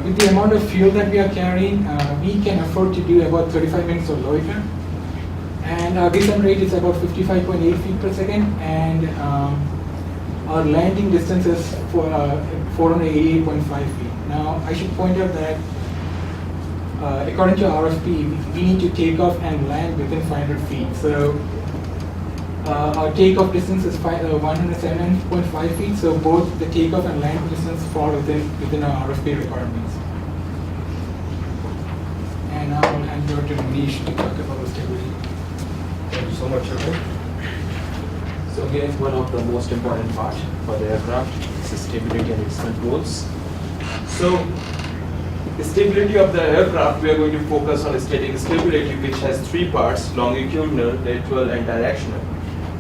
with the amount of fuel that we are carrying, we can afford to do about 35 minutes of loiter, and our descent rate is about 55.8 feet per second, and our landing distance is 488.5 feet. Now I should point out that according to RFP, we need to take off and land within 500 feet. So our takeoff distance is 107.5 feet. So both the takeoff and land distance fall within our RFP requirements. And now I'll hand over to Manish to talk about the stability. Thank you so much, Shubham. So again, one of the most important part for the aircraft is the stability and its controls. So the stability of the aircraft, we are going to focus on static stability, which has three parts: longitudinal, lateral, and directional.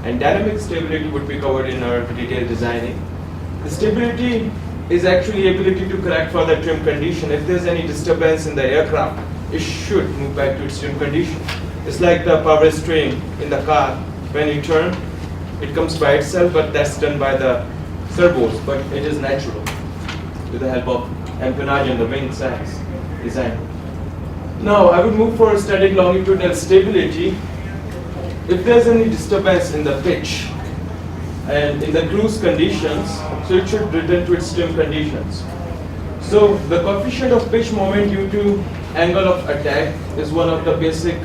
And dynamic stability would be covered in our detailed designing. The stability is actually ability to correct for the trim condition. If there's any disturbance in the aircraft, it should move back to its trim condition. It's like the power steering in the car. When you turn, it comes by itself, but that's done by the servos, but it is natural with the help of empennage and the wing size design. Now I would move for static longitudinal stability. If there's any disturbance in the pitch and in the cruise conditions, so it should return to its trim conditions. So the coefficient of pitch moment due to angle of attack is one of the basic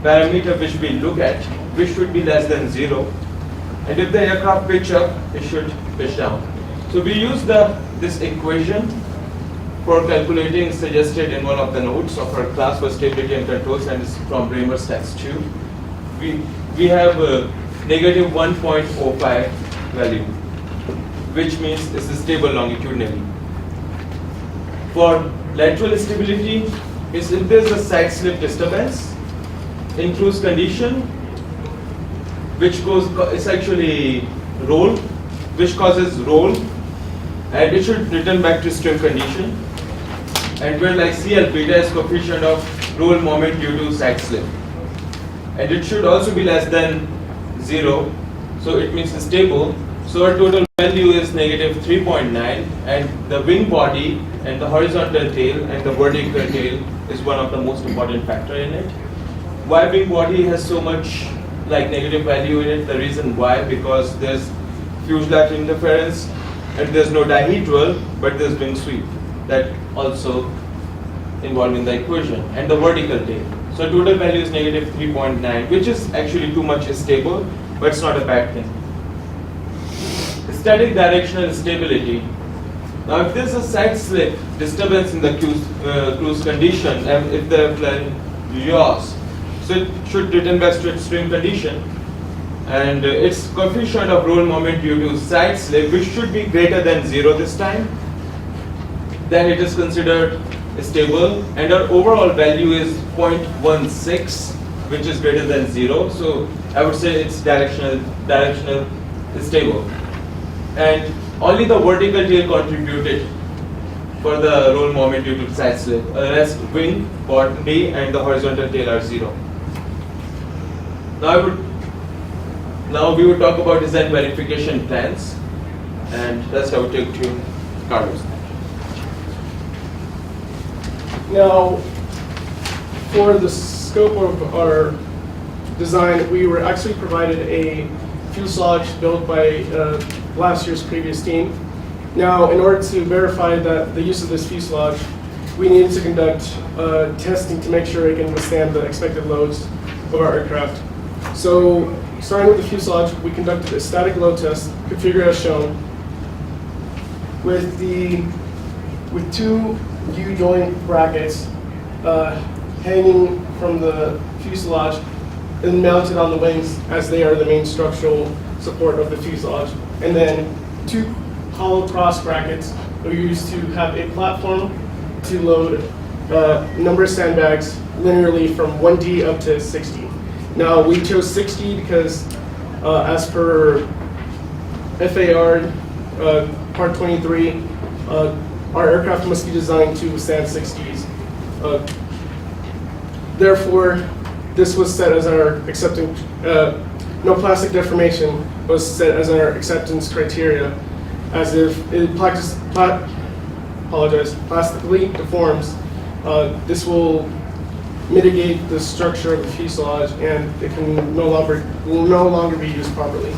parameter which we look at, which should be less than 0. And if the aircraft pitch up, it should pitch down. So we use this equation for calculating, suggested in one of the notes of our class for stability and controls, and it's from Bramer Stats 2. We have a negative 1.05 value, which means it's stable longitudinally. For lateral stability, is if there's a side slip disturbance in cruise condition, which it's actually roll, which causes roll, and it should return back to trim condition. And where like CL beta is coefficient of roll moment due to side slip, and it should also be less than 0, so it means it's stable. So our total value is negative 3.9, and the wing body and the horizontal tail and the vertical tail is one of the most important factor in it. Why wing body has so much like negative value in it? The reason why, because there's fuselage interference and there's no dihedral, but there's wing sweep that also involved in the equation, and the vertical tail. So total value is negative 3.9, which is actually too much stable, but it's not a bad thing. Static directional stability. Now if there's a side slip disturbance in the cruise condition, and if the plane yaws, so it should return back to its trim condition, and its coefficient of roll moment due to side slip, which should be greater than 0 this time, then it is considered stable, and our overall value is 0.16, which is greater than 0. So I would say it's directional stable, and only the vertical tail contributed for the roll moment due to side slip. The rest, wing, body, and the horizontal tail are 0. Now we would talk about design verification plans, and that's how we take to Carlos. Now, for the scope of our design, we were actually provided a fuselage built by last year's previous team. Now, in order to verify that the use of this fuselage, we needed to conduct testing to make sure it can withstand the expected loads of our aircraft. So, starting with the fuselage, we conducted a static load test, configured as shown, with two U-joint brackets hanging from the fuselage and mounted on the wings, as they are the main structural support of the fuselage. And then two hollow cross brackets are used to have a platform to load number of sandbags linearly from 1D up to 60. Now we chose 60 because as per FAR Part 23, our aircraft must be designed to withstand 60s. Therefore, this was set as our acceptance, no plastic deformation was set as our acceptance criteria, as if it plastically deforms, this will mitigate the structure of the fuselage and it will no longer be used properly.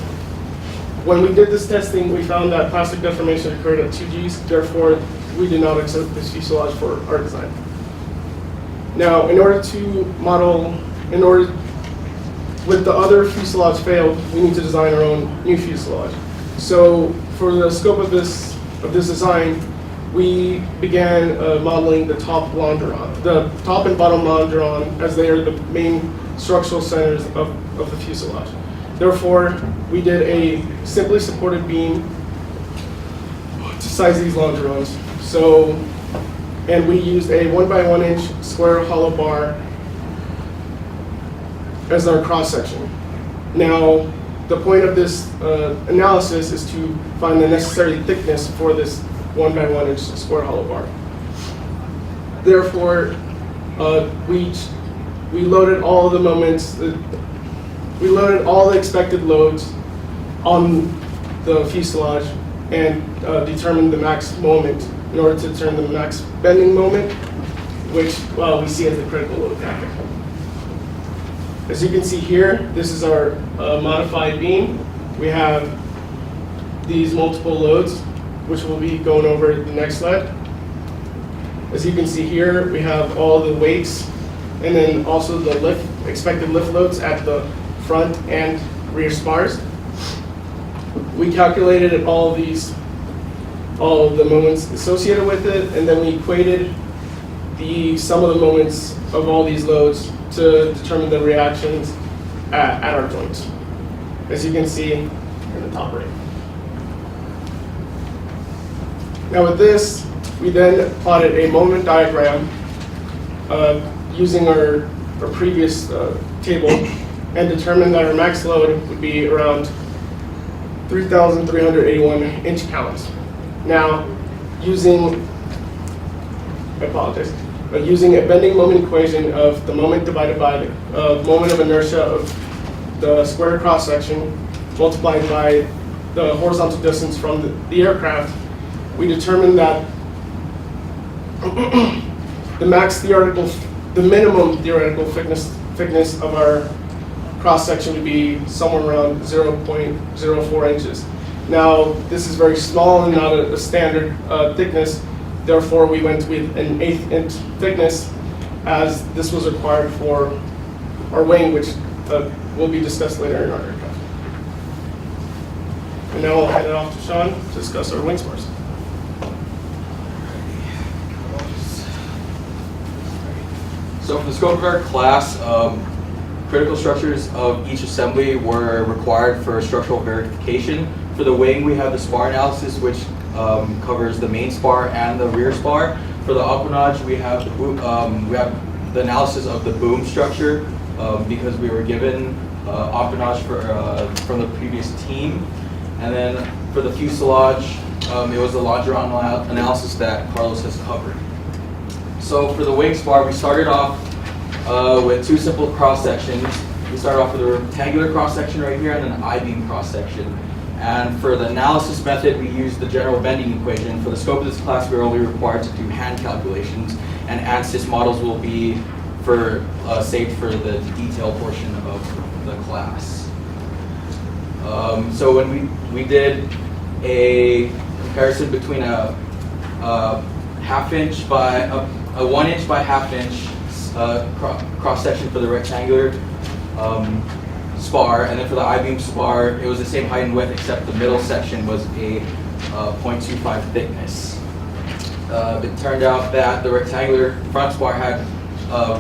When we did this testing, we found that plastic deformation occurred at 2 Gs, therefore we did not accept this fuselage for our design. Now, with the other fuselage failed, we need to design our own new fuselage. So for the scope of this design, we began modeling the top longeron, the top and bottom longeron, as they are the main structural centers of the fuselage. Therefore, we did a simply supported beam to size these longerons. And we used a 1 by 1 inch square hollow bar as our cross section. Now, the point of this analysis is to find the necessary thickness for this 1 by 1 inch square hollow bar. Therefore, we loaded all the moments, we loaded all the expected loads on the fuselage and determined the max moment in order to determine the max bending moment, which we see as the critical load factor. As you can see here, this is our modified beam. We have these multiple loads, which we'll be going over in the next slide. As you can see here, we have all the weights and then also the expected lift loads at the front and rear spars. We calculated all of the moments associated with it, and then we equated the sum of the moments of all these loads to determine the reactions at our joints, as you can see in the top right. Now with this, we then plotted a moment diagram using our previous table and determined that our max load would be around 3,381 inch counts. Now, using a bending moment equation of the moment divided by the moment of inertia of the square cross section multiplied by the horizontal distance from the aircraft, we determined that the minimum theoretical thickness of our cross section would be somewhere around 0.04 inches. Now, this is very small and not a standard thickness. Therefore, we went with an 1/8 inch thickness, as this was required for our wing, which will be discussed later in our aircraft. And now I'll hand it off to Sean to discuss our wing spars. So for the scope of our class, critical structures of each assembly were required for structural verification. For the wing, we have the spar analysis, which covers the main spar and the rear spar. For the empennage, we have the analysis of the boom structure because we were given empennage from the previous team. And then for the fuselage, it was the longeron analysis that Carlos has covered. So for the wing spar, we started off with two simple cross sections. We started off with a rectangular cross section right here and an I-beam cross section. And for the analysis method, we used the general bending equation. For the scope of this class, we are only required to do hand calculations, and ANSYS models will be saved for the detail portion of the class. So when we did a comparison between a 1/2 inch by a 1 inch by 1/2 inch cross section for the rectangular spar, and then for the I-beam spar, it was the same height and width, except the middle section was a 0.25 thickness. It turned out that the rectangular front spar had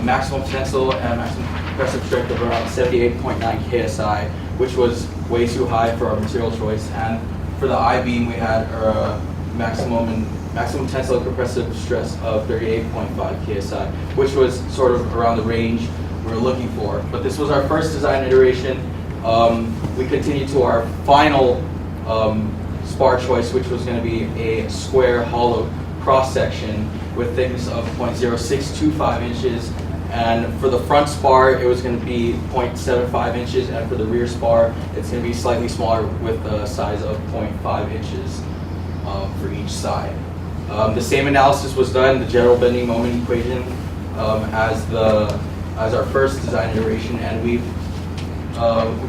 maximum tensile and maximum compressive strength of around 78.9 KSI, which was way too high for our material choice. And for the I-beam, we had maximum tensile compressive stress of 38.5 KSI, which was sort of around the range we were looking for. But this was our first design iteration. We continued to our final spar choice, which was going to be a square hollow cross section with thickness of 0.0625 inches And for the front spar, it was going to be 0.75 inches, and for the rear spar, it's going to be slightly smaller with a size of 0.5 inches for each side. The same analysis was done, the general bending moment equation, as our first design iteration, and we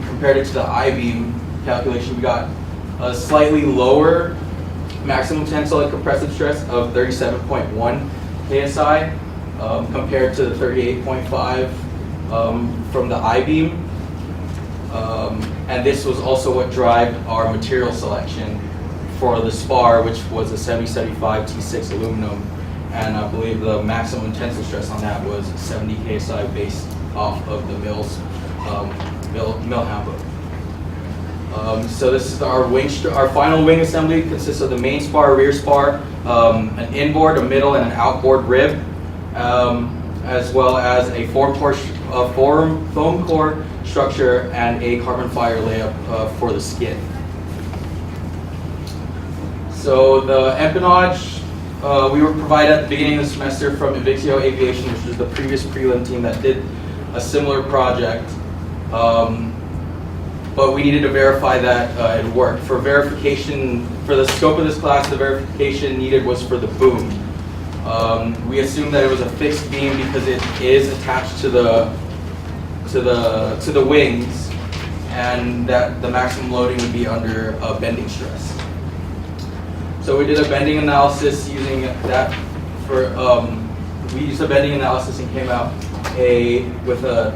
compared it to the I-beam calculation. We got a slightly lower maximum tensile and compressive stress of 37.1 KSI compared to the 38.5 from the I-beam. And this was also what drove our material selection for the spar, which was a 7075 T6 aluminum. And I believe the maximum tensile stress on that was 70 KSI based off of the mill handbook. So this is our our final wing assembly. Consists of the main spar, rear spar, an inboard, a middle, and an outboard rib, as well as a foam core structure and a carbon fiber layup for the skid. So the empennage we were provided at the beginning of the semester from Invictio Aviation, which was the previous prelim team that did a similar project. But we needed to verify that it worked. For verification, for the scope of this class, the verification needed was for the boom. We assumed that it was a fixed beam because it is attached to the wings, and that the maximum loading would be under a bending stress. So we did a bending analysis using that for. We used a bending analysis and came out with a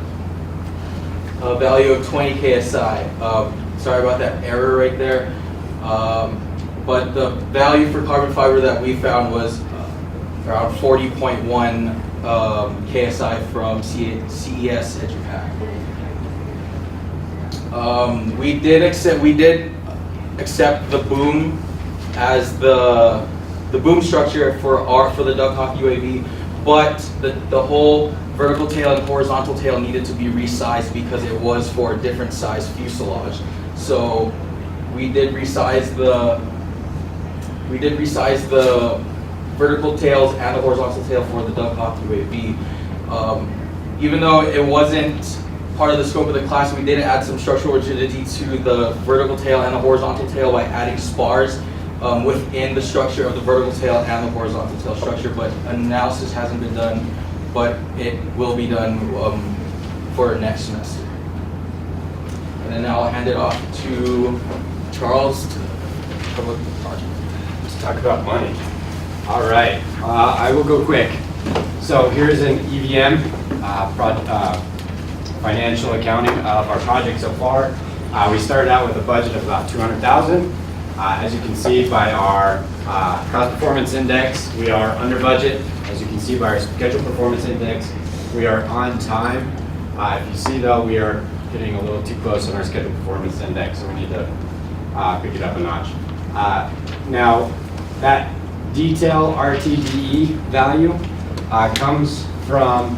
value of 20 KSI. Sorry about that error right there. But the value for carbon fiber that we found was around 40.1 KSI from CES EduPac. We did accept the boom as the boom structure for the Duck Hawk UAV, but the whole vertical tail and horizontal tail needed to be resized because it was for a different size fuselage. So we did resize the vertical tails and the horizontal tail for the Duck Hawk UAV. Even though it wasn't part of the scope of the class, we did add some structural rigidity to the vertical tail and the horizontal tail by adding spars within the structure of the vertical tail and the horizontal tail structure, but analysis hasn't been done, but it will be done for next semester. And then I'll hand it off to Charles to cover the project. Let's talk about money. All right, I will go quick. So here's an EVM financial accounting of our project so far. We started out with a budget of about $200,000. As you can see by our cost performance index, we are under budget. As you can see by our schedule performance index, we are on time. If you see though, we are getting a little too close on our schedule performance index, so we need to pick it up a notch. Now, that detail RTDE value comes from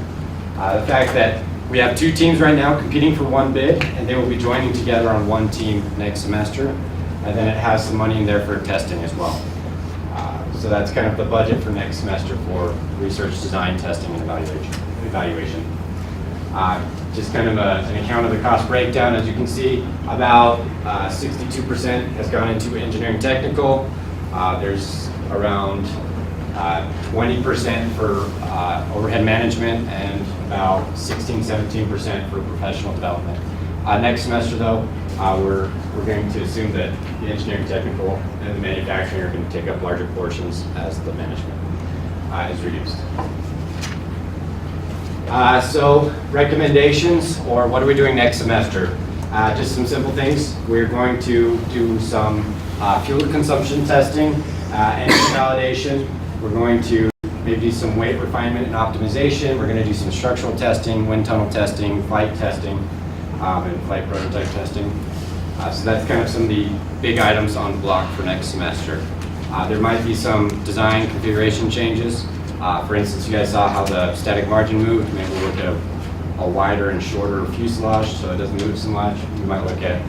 the fact that we have two teams right now competing for one bid, and they will be joining together on one team next semester. And then it has some money in there for testing as well. So that's kind of the budget for next semester for research, design, testing, and evaluation. Just kind of an account of the cost breakdown. As you can see, about 62% has gone into engineering technical. There's around 20% for overhead management and about 16-17% for professional development. Next semester though, we're going to assume that the engineering technical and the manufacturing are going to take up larger portions as the management is reduced. So recommendations, or what are we doing next semester? Just some simple things. We're going to do some fuel consumption testing, engine validation. We're going to maybe do some weight refinement and optimization. We're going to do some structural testing, wind tunnel testing, flight testing, and flight prototype testing. So that's kind of some of the big items on block for next semester. There might be some design configuration changes. For instance, you guys saw how the static margin moved. Maybe we'll look at a wider and shorter fuselage so it doesn't move so much. We might look at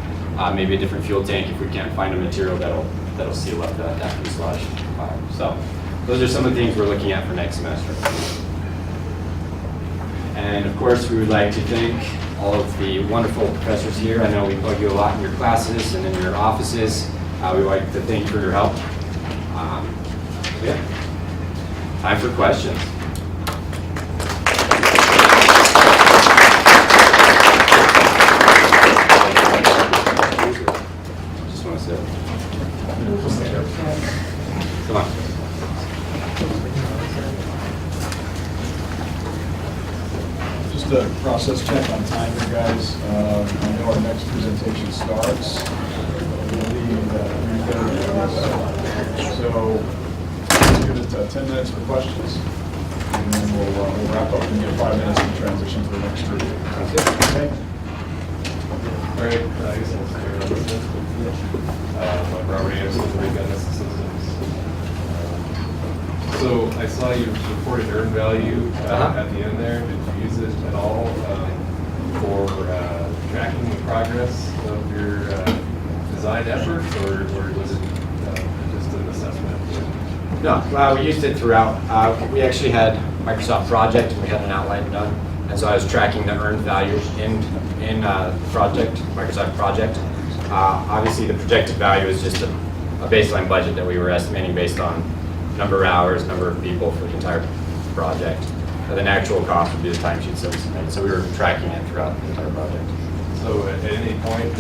maybe a different fuel tank if we can't find a material that'll seal up that fuselage. So those are some of the things we're looking at for next semester. And of course, we would like to thank all of the wonderful professors here. I know we bug you a lot in your classes and in your offices. We'd like to thank you for your help. Yeah. Time for questions. Just want to sit. Come on. Just a process check on time here, guys. I know our next presentation starts. We'll leave at 3:30. So let's give it 10 minutes for questions. And then we'll wrap up and get 5 minutes to transition to the next group. Okay? All right, I guess I'll start on this one. I'm Robert Anderson, Recon Systems. So I saw you reported earned value at the end there. Did you use it at all for tracking the progress of your design efforts, or was it just an assessment? No, we used it throughout. We actually had Microsoft Project, and we had an outline done. And so I was tracking the earned value in project, Microsoft Project. Obviously, the projected value is just a baseline budget that we were estimating based on number of hours, number of people for the entire project. And then actual cost would be the timesheets that we submitted. So we were tracking it throughout the entire project. So at any point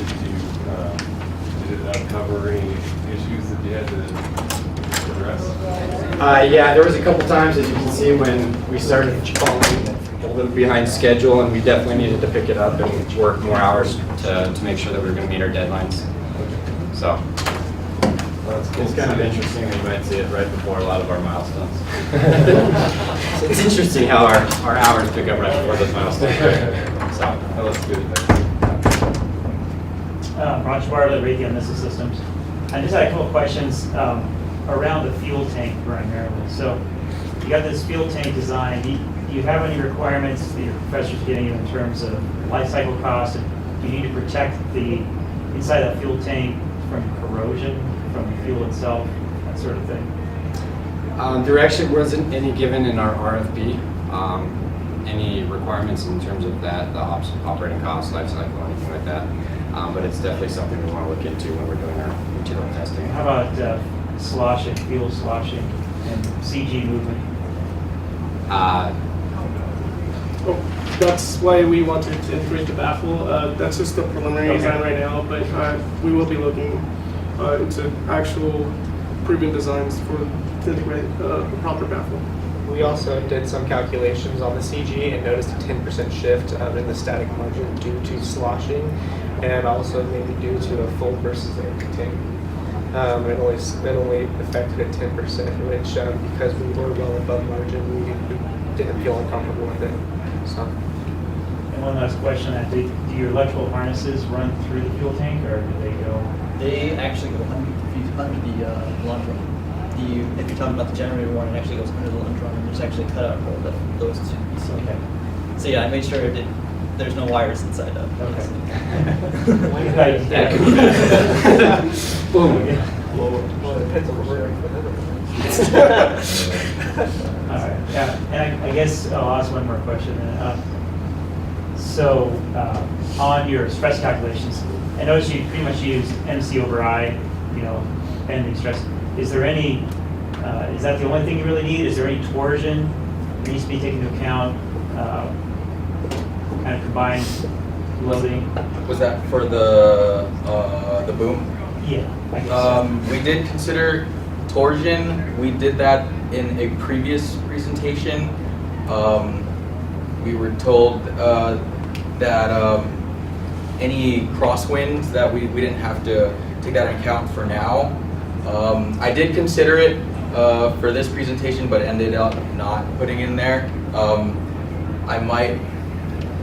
did it uncover any issues that you had to address? Yeah, there was a couple times, as you can see, when we started falling a little behind schedule, and we definitely needed to pick it up and work more hours to make sure that we were going to meet our deadlines. So it's kind of interesting that you might see it right before a lot of our milestones. So it's interesting how our hours pick up right before those milestones. So Oh, that's good. Roger Bartlett, Raytheon Missile Systems. I just had a couple of questions around the fuel tank primarily. So you got this fuel tank design. Do you have any requirements that your professor's getting you in terms of life cycle costs? Do you need to protect the inside that fuel tank from corrosion, from the fuel itself, that sort of thing? there actually wasn't any given in our RFP. Any requirements in terms of that, the operating cost, life cycle, anything like that. But it's definitely something we want to look into when we're doing our material testing. How about sloshing, fuel sloshing, and CG movement? That's why we wanted to integrate the baffle. That's just the preliminary design right now, but we will be looking into actual proven designs to integrate a proper baffle. We also did some calculations on the CG and noticed a 10% shift in the static margin due to sloshing, and also maybe due to a full versus an empty tank. It only affected at 10%, which because we were well above margin, we didn't feel uncomfortable with it. So. And one last question: do your electrical harnesses run through the fuel tank, or do they go? They actually go under the lunge run. If you're talking about the generator one, it actually goes under the lunge run, and there's actually a cutout hole that those two. Okay. So yeah, I made sure there's no wires inside of. Okay. Boom. Well, it depends on where we're All right. Yeah, and I guess I'll ask one more question. So on your stress calculations, I noticed you pretty much use MC over I, bending stress. Is there any? Is that the only thing you really need? Is there any torsion that needs to be taken into account? Kind of combined loading. Was that for the boom? Yeah. I guess so. We did consider torsion. We did that in a previous presentation. We were told that any crosswinds that we didn't have to take that into account for now. I did consider it for this presentation, but ended up not putting it in there.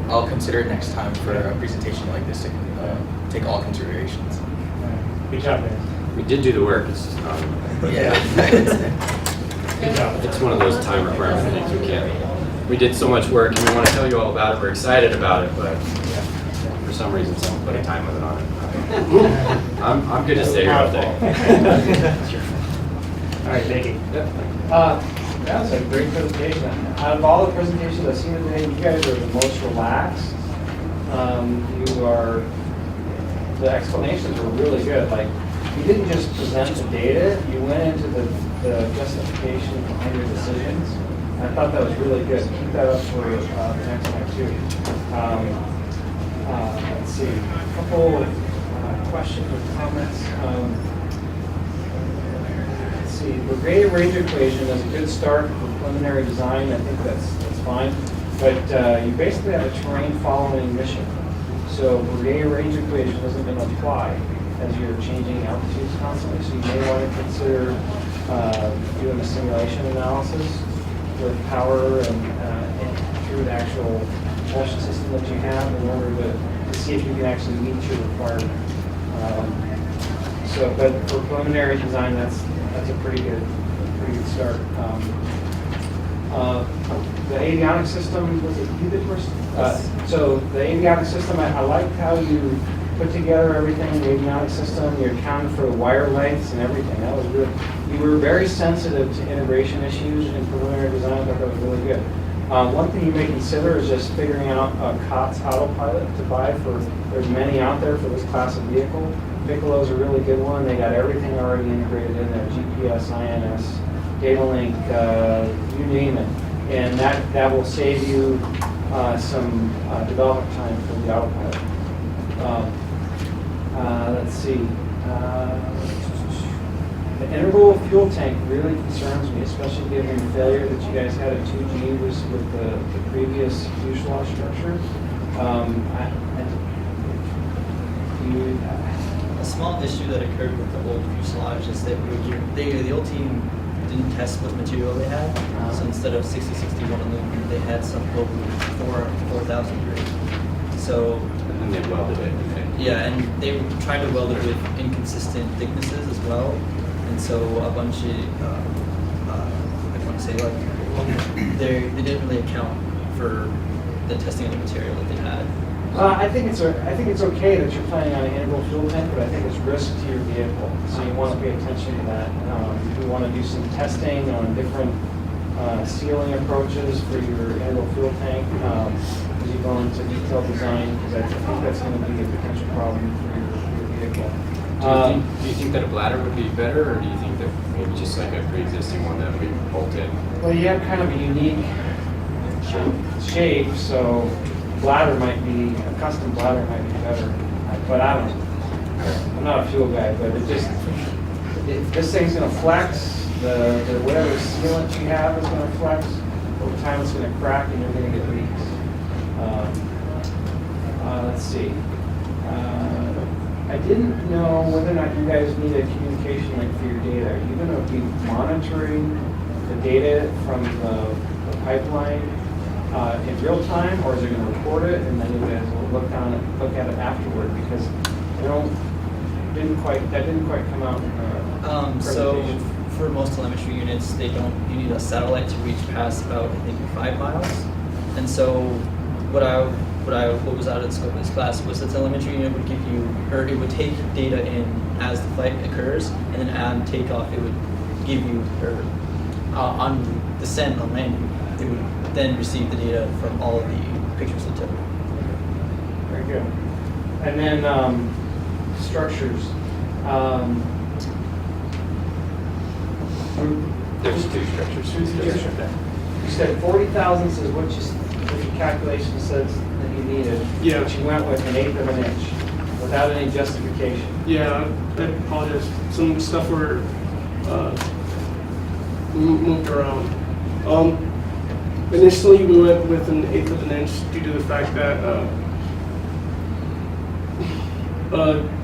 I'll consider it next time for a presentation like this to take all considerations. Good job, guys. We did do the work. It's just not. Yeah. Good job. It's one of those time requirement things we can't. We did so much work, and we want to tell you all about it. We're excited about it, but for some reason, someone put a time limit on it. I'm good to stay here all day. All right, thank you. Yep. That's a great presentation. Out of all the presentations I've seen today, you guys are the most relaxed. The explanations were really good. Like, you didn't just present the data, you went into the justification behind your decisions. I thought that was really good. Keep that up for the next time too. Let's see, a couple questions or comments. Let's see, the Brigade range equation is a good start for preliminary design. I think that's fine. But you basically have a terrain following mission. So Brigade range equation isn't going to apply as you're changing altitudes constantly. So you may want to consider doing a simulation analysis with power and through the actual propulsion system that you have in order to see if you can actually meet your requirement. But for preliminary design, that's a pretty good start. The avionics system, was it you that first? So the avionics system, I liked how you put together everything, the avionics system, you accounted for the wire lengths and everything. That was good. You were very sensitive to integration issues in preliminary design. I thought that was really good. One thing you may consider is just figuring out a COTS autopilot to buy for, there's many out there for this class of vehicle. Piccolo's a really good one. They got everything already integrated in there, GPS, INS, data link, you name it. And that will save you some development time for the autopilot. Let's see. The integral fuel tank really concerns me, especially given the failure that you guys had at 2G was with the previous fuselage structure. A small issue that occurred with the old fuselage is that the old team didn't test what material they had. So instead of 6061 aluminum, they had some local 4000 grade. So And they welded it. yeah, and they tried to weld it with inconsistent thicknesses as well. And so a bunch of I want to say like they didn't really account for the testing of the material that they had. I think it's okay that you're planning on an integral fuel tank, but I think it's risk to your vehicle. So you want to pay attention to that. You want to do some testing on different sealing approaches for your integral fuel tank as you go into detailed design, because I think that's going to be a potential problem for your vehicle. Do you think that a bladder would be better, or do you think that maybe just like a pre-existing one that we bolt in? Well, you have kind of a unique shape, so bladder might be, a custom bladder might be better, but I don't know. I'm not a fuel guy, but this thing's gonna flex, the whatever sealant you have is gonna flex, over time it's gonna crack and you're gonna get leaks. Let's see. I didn't know whether or not you guys need a communication link for your data. Are you gonna be monitoring the data from the pipeline in real time, or is it going to record it and then you guys will look at it afterward? Because that didn't quite come out in the So presentation. for most telemetry units, you need a satellite to reach past about, I think, 5 miles. And so what was out of the scope of this class was the telemetry unit would give you, or it would take data in as the flight occurs, and then on takeoff it would give you, or on descent, on landing, it would then receive the data from all of the pictures it took. Very good. And then structures. There's two structures. You said 40,000 is what your calculation says that you needed. Yeah. But you went with 1/8 of an inch without any justification. Yeah, I apologize. Some stuff were moved around. Initially, we went with 1/8 of an inch due to the fact that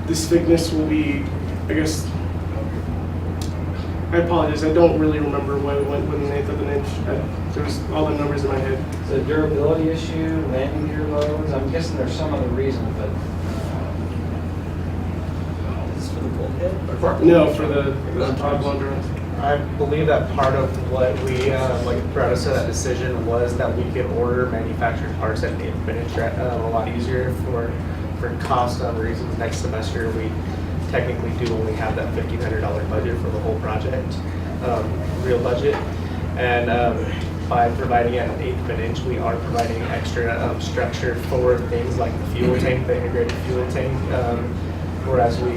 this thickness will be, I guess, I apologize, I don't really remember why we went with 1/8 of an inch. There's all the numbers in my head. It's a durability issue, landing gear loads. I'm guessing there's some other reason, but Is this for the bulkhead? No, for the top blunder. I believe that part of what we, brought us to that decision was that we could order manufactured parts that made it a lot easier for cost reasons. Next semester, we technically do only have that $1,500 budget for the whole project, real budget. And by providing an 1/8 of an inch, we are providing extra structure for things like the fuel tank, the integrated fuel tank, whereas we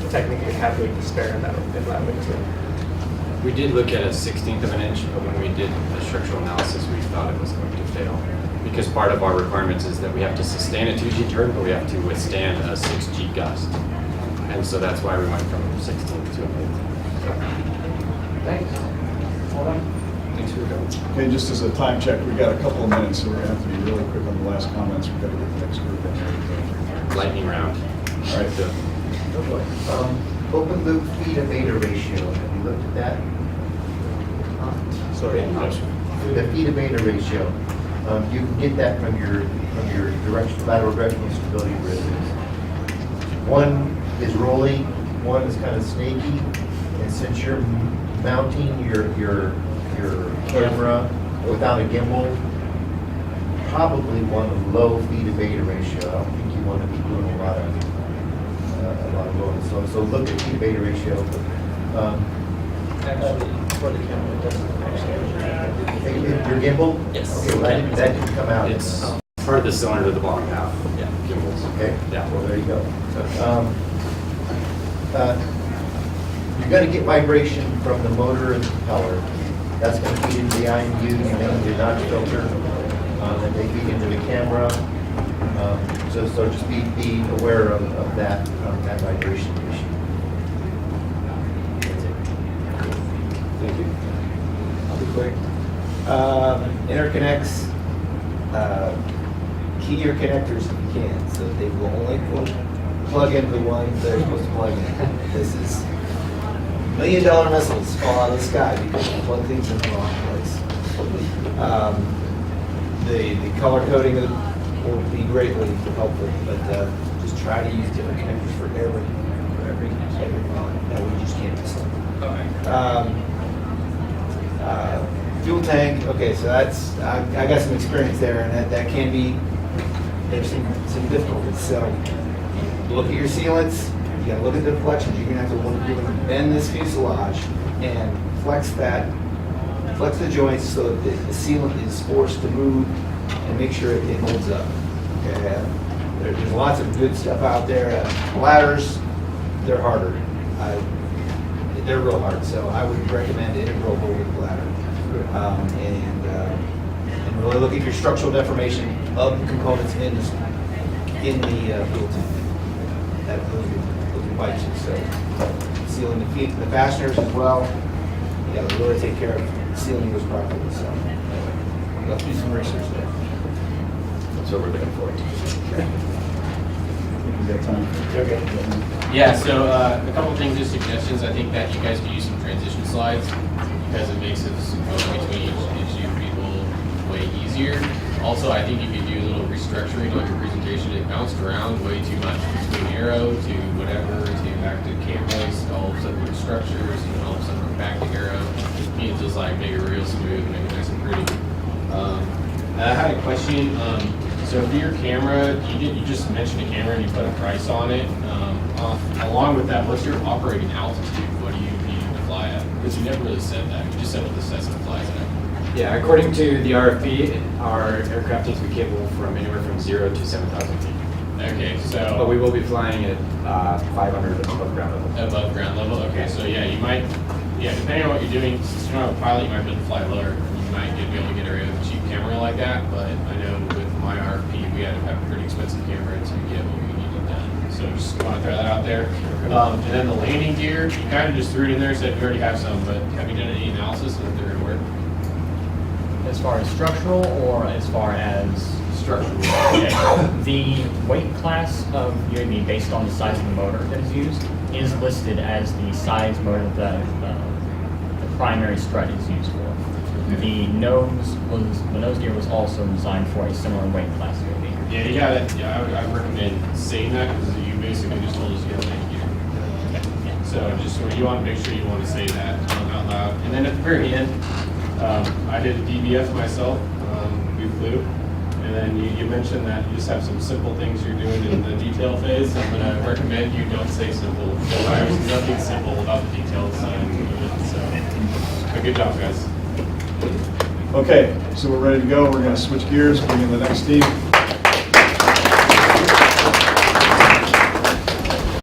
technically have weight to spare in that way too. We did look at a 1/16 of an inch, but when we did the structural analysis, we thought it was going to fail. Because part of our requirements is that we have to sustain a 2G turn, but we have to withstand a 6G gust. And so that's why we went from 16 to an 8. Thanks. Hold on. Thanks for coming. Okay, just as a time check, we've got a couple of minutes, so we're gonna have to be really quick on the last comments. We've got to get the next group in here. Lightning round. All right, Phil. Open loop feed to beta ratio, have you looked at that? Sorry. The feed to beta ratio, you can get that from your lateral directional stability rhythms. One is rolling, one is kind of snaky, and since you're mounting your camera without a gimbal, probably want a low feed to beta ratio. I don't think you want to be doing a lot of rolling. So look at feed to beta ratio. Actually, for the camera, it doesn't actually. Your gimbal? Yes. Okay, well, that didn't come out. It's part of the cylinder to the bottom half. Yeah, gimbals. Okay. Yeah. Well, there you go. You're going to get vibration from the motor and the propeller. That's going to feed into the IMU, you may need a notch filter, that may feed into the camera. So just be aware of that vibration issue. That's it. Thank you. I'll be quick. Interconnects, key your connectors if you can, so they will only plug into the ones they're supposed to plug in. This is $1 million missiles fall out of the sky because you plug things in the wrong place. The color coding will be greatly helpful, but just try to use different connectors for every line. That way you just can't miss them. Fuel tank, okay, so that's, I got some experience there, and that can be, there's some difficulties. So look at your sealants, you gotta look at the deflections. You're gonna have to bend this fuselage and flex the joints so that the sealant is forced to move and make sure it holds up. Okay, there's lots of good stuff out there. Ladders, they're harder. They're real hard, so I would recommend integral over the ladder. And really look at your structural deformation of the components in the fuel tank. That will bite you. So sealing the feet, the fasteners as well. You got to really take care of sealing those properly. So let's do some research there. That's what we're looking forward to. We've got time. Okay. Yeah, so a couple things as suggestions. I think that you guys could use some transition slides because it makes it going between each of people way easier. Also, I think you could do a little restructuring on your presentation. It bounced around way too much between ERAU to whatever to back to cameras, all of a sudden with structures, and then all of a sudden back to ERAU. You just like make it real smooth, make it nice and pretty. I had a question. So for your camera, you just mentioned a camera and you put a price on it. Along with that, what's your operating altitude? What do you need to fly at? Because you never really said that. You just said what the Cessna flies at. Yeah, according to the RFP, our aircraft needs to be capable from anywhere from 0 to 7,000 feet. Okay, so. But we will be flying at 500 above ground level. Above ground level? Okay, so yeah, you might, depending on what you're doing, since you don't have a pilot, you might be able to fly lower. You might be able to get a cheap camera like that, but I know with my RFP, we had to have a pretty expensive camera to get what we needed done. So just want to throw that out there. And then the landing gear, you kind of just threw it in there, said we already have some, but have you done any analysis of if they're going to work? As far as structural or as far as Structural. Okay. The weight class of UAV based on the size of the motor that is used is listed as the size motor that the primary strut is used for. The nose gear was also designed for a similar weight class UAV. Yeah, you got it. Yeah, I recommend saying that because you basically just told us to get a landing gear. So just you want to make sure you want to say that out loud. And then at the very end, I did a DBF myself. We flew. And then you mentioned that you just have some simple things you're doing in the detail phase. I'm going to recommend you don't say simple. There's nothing simple about the details. So, but good job, guys. Okay, so we're ready to go. We're going to switch gears, bring in the next team.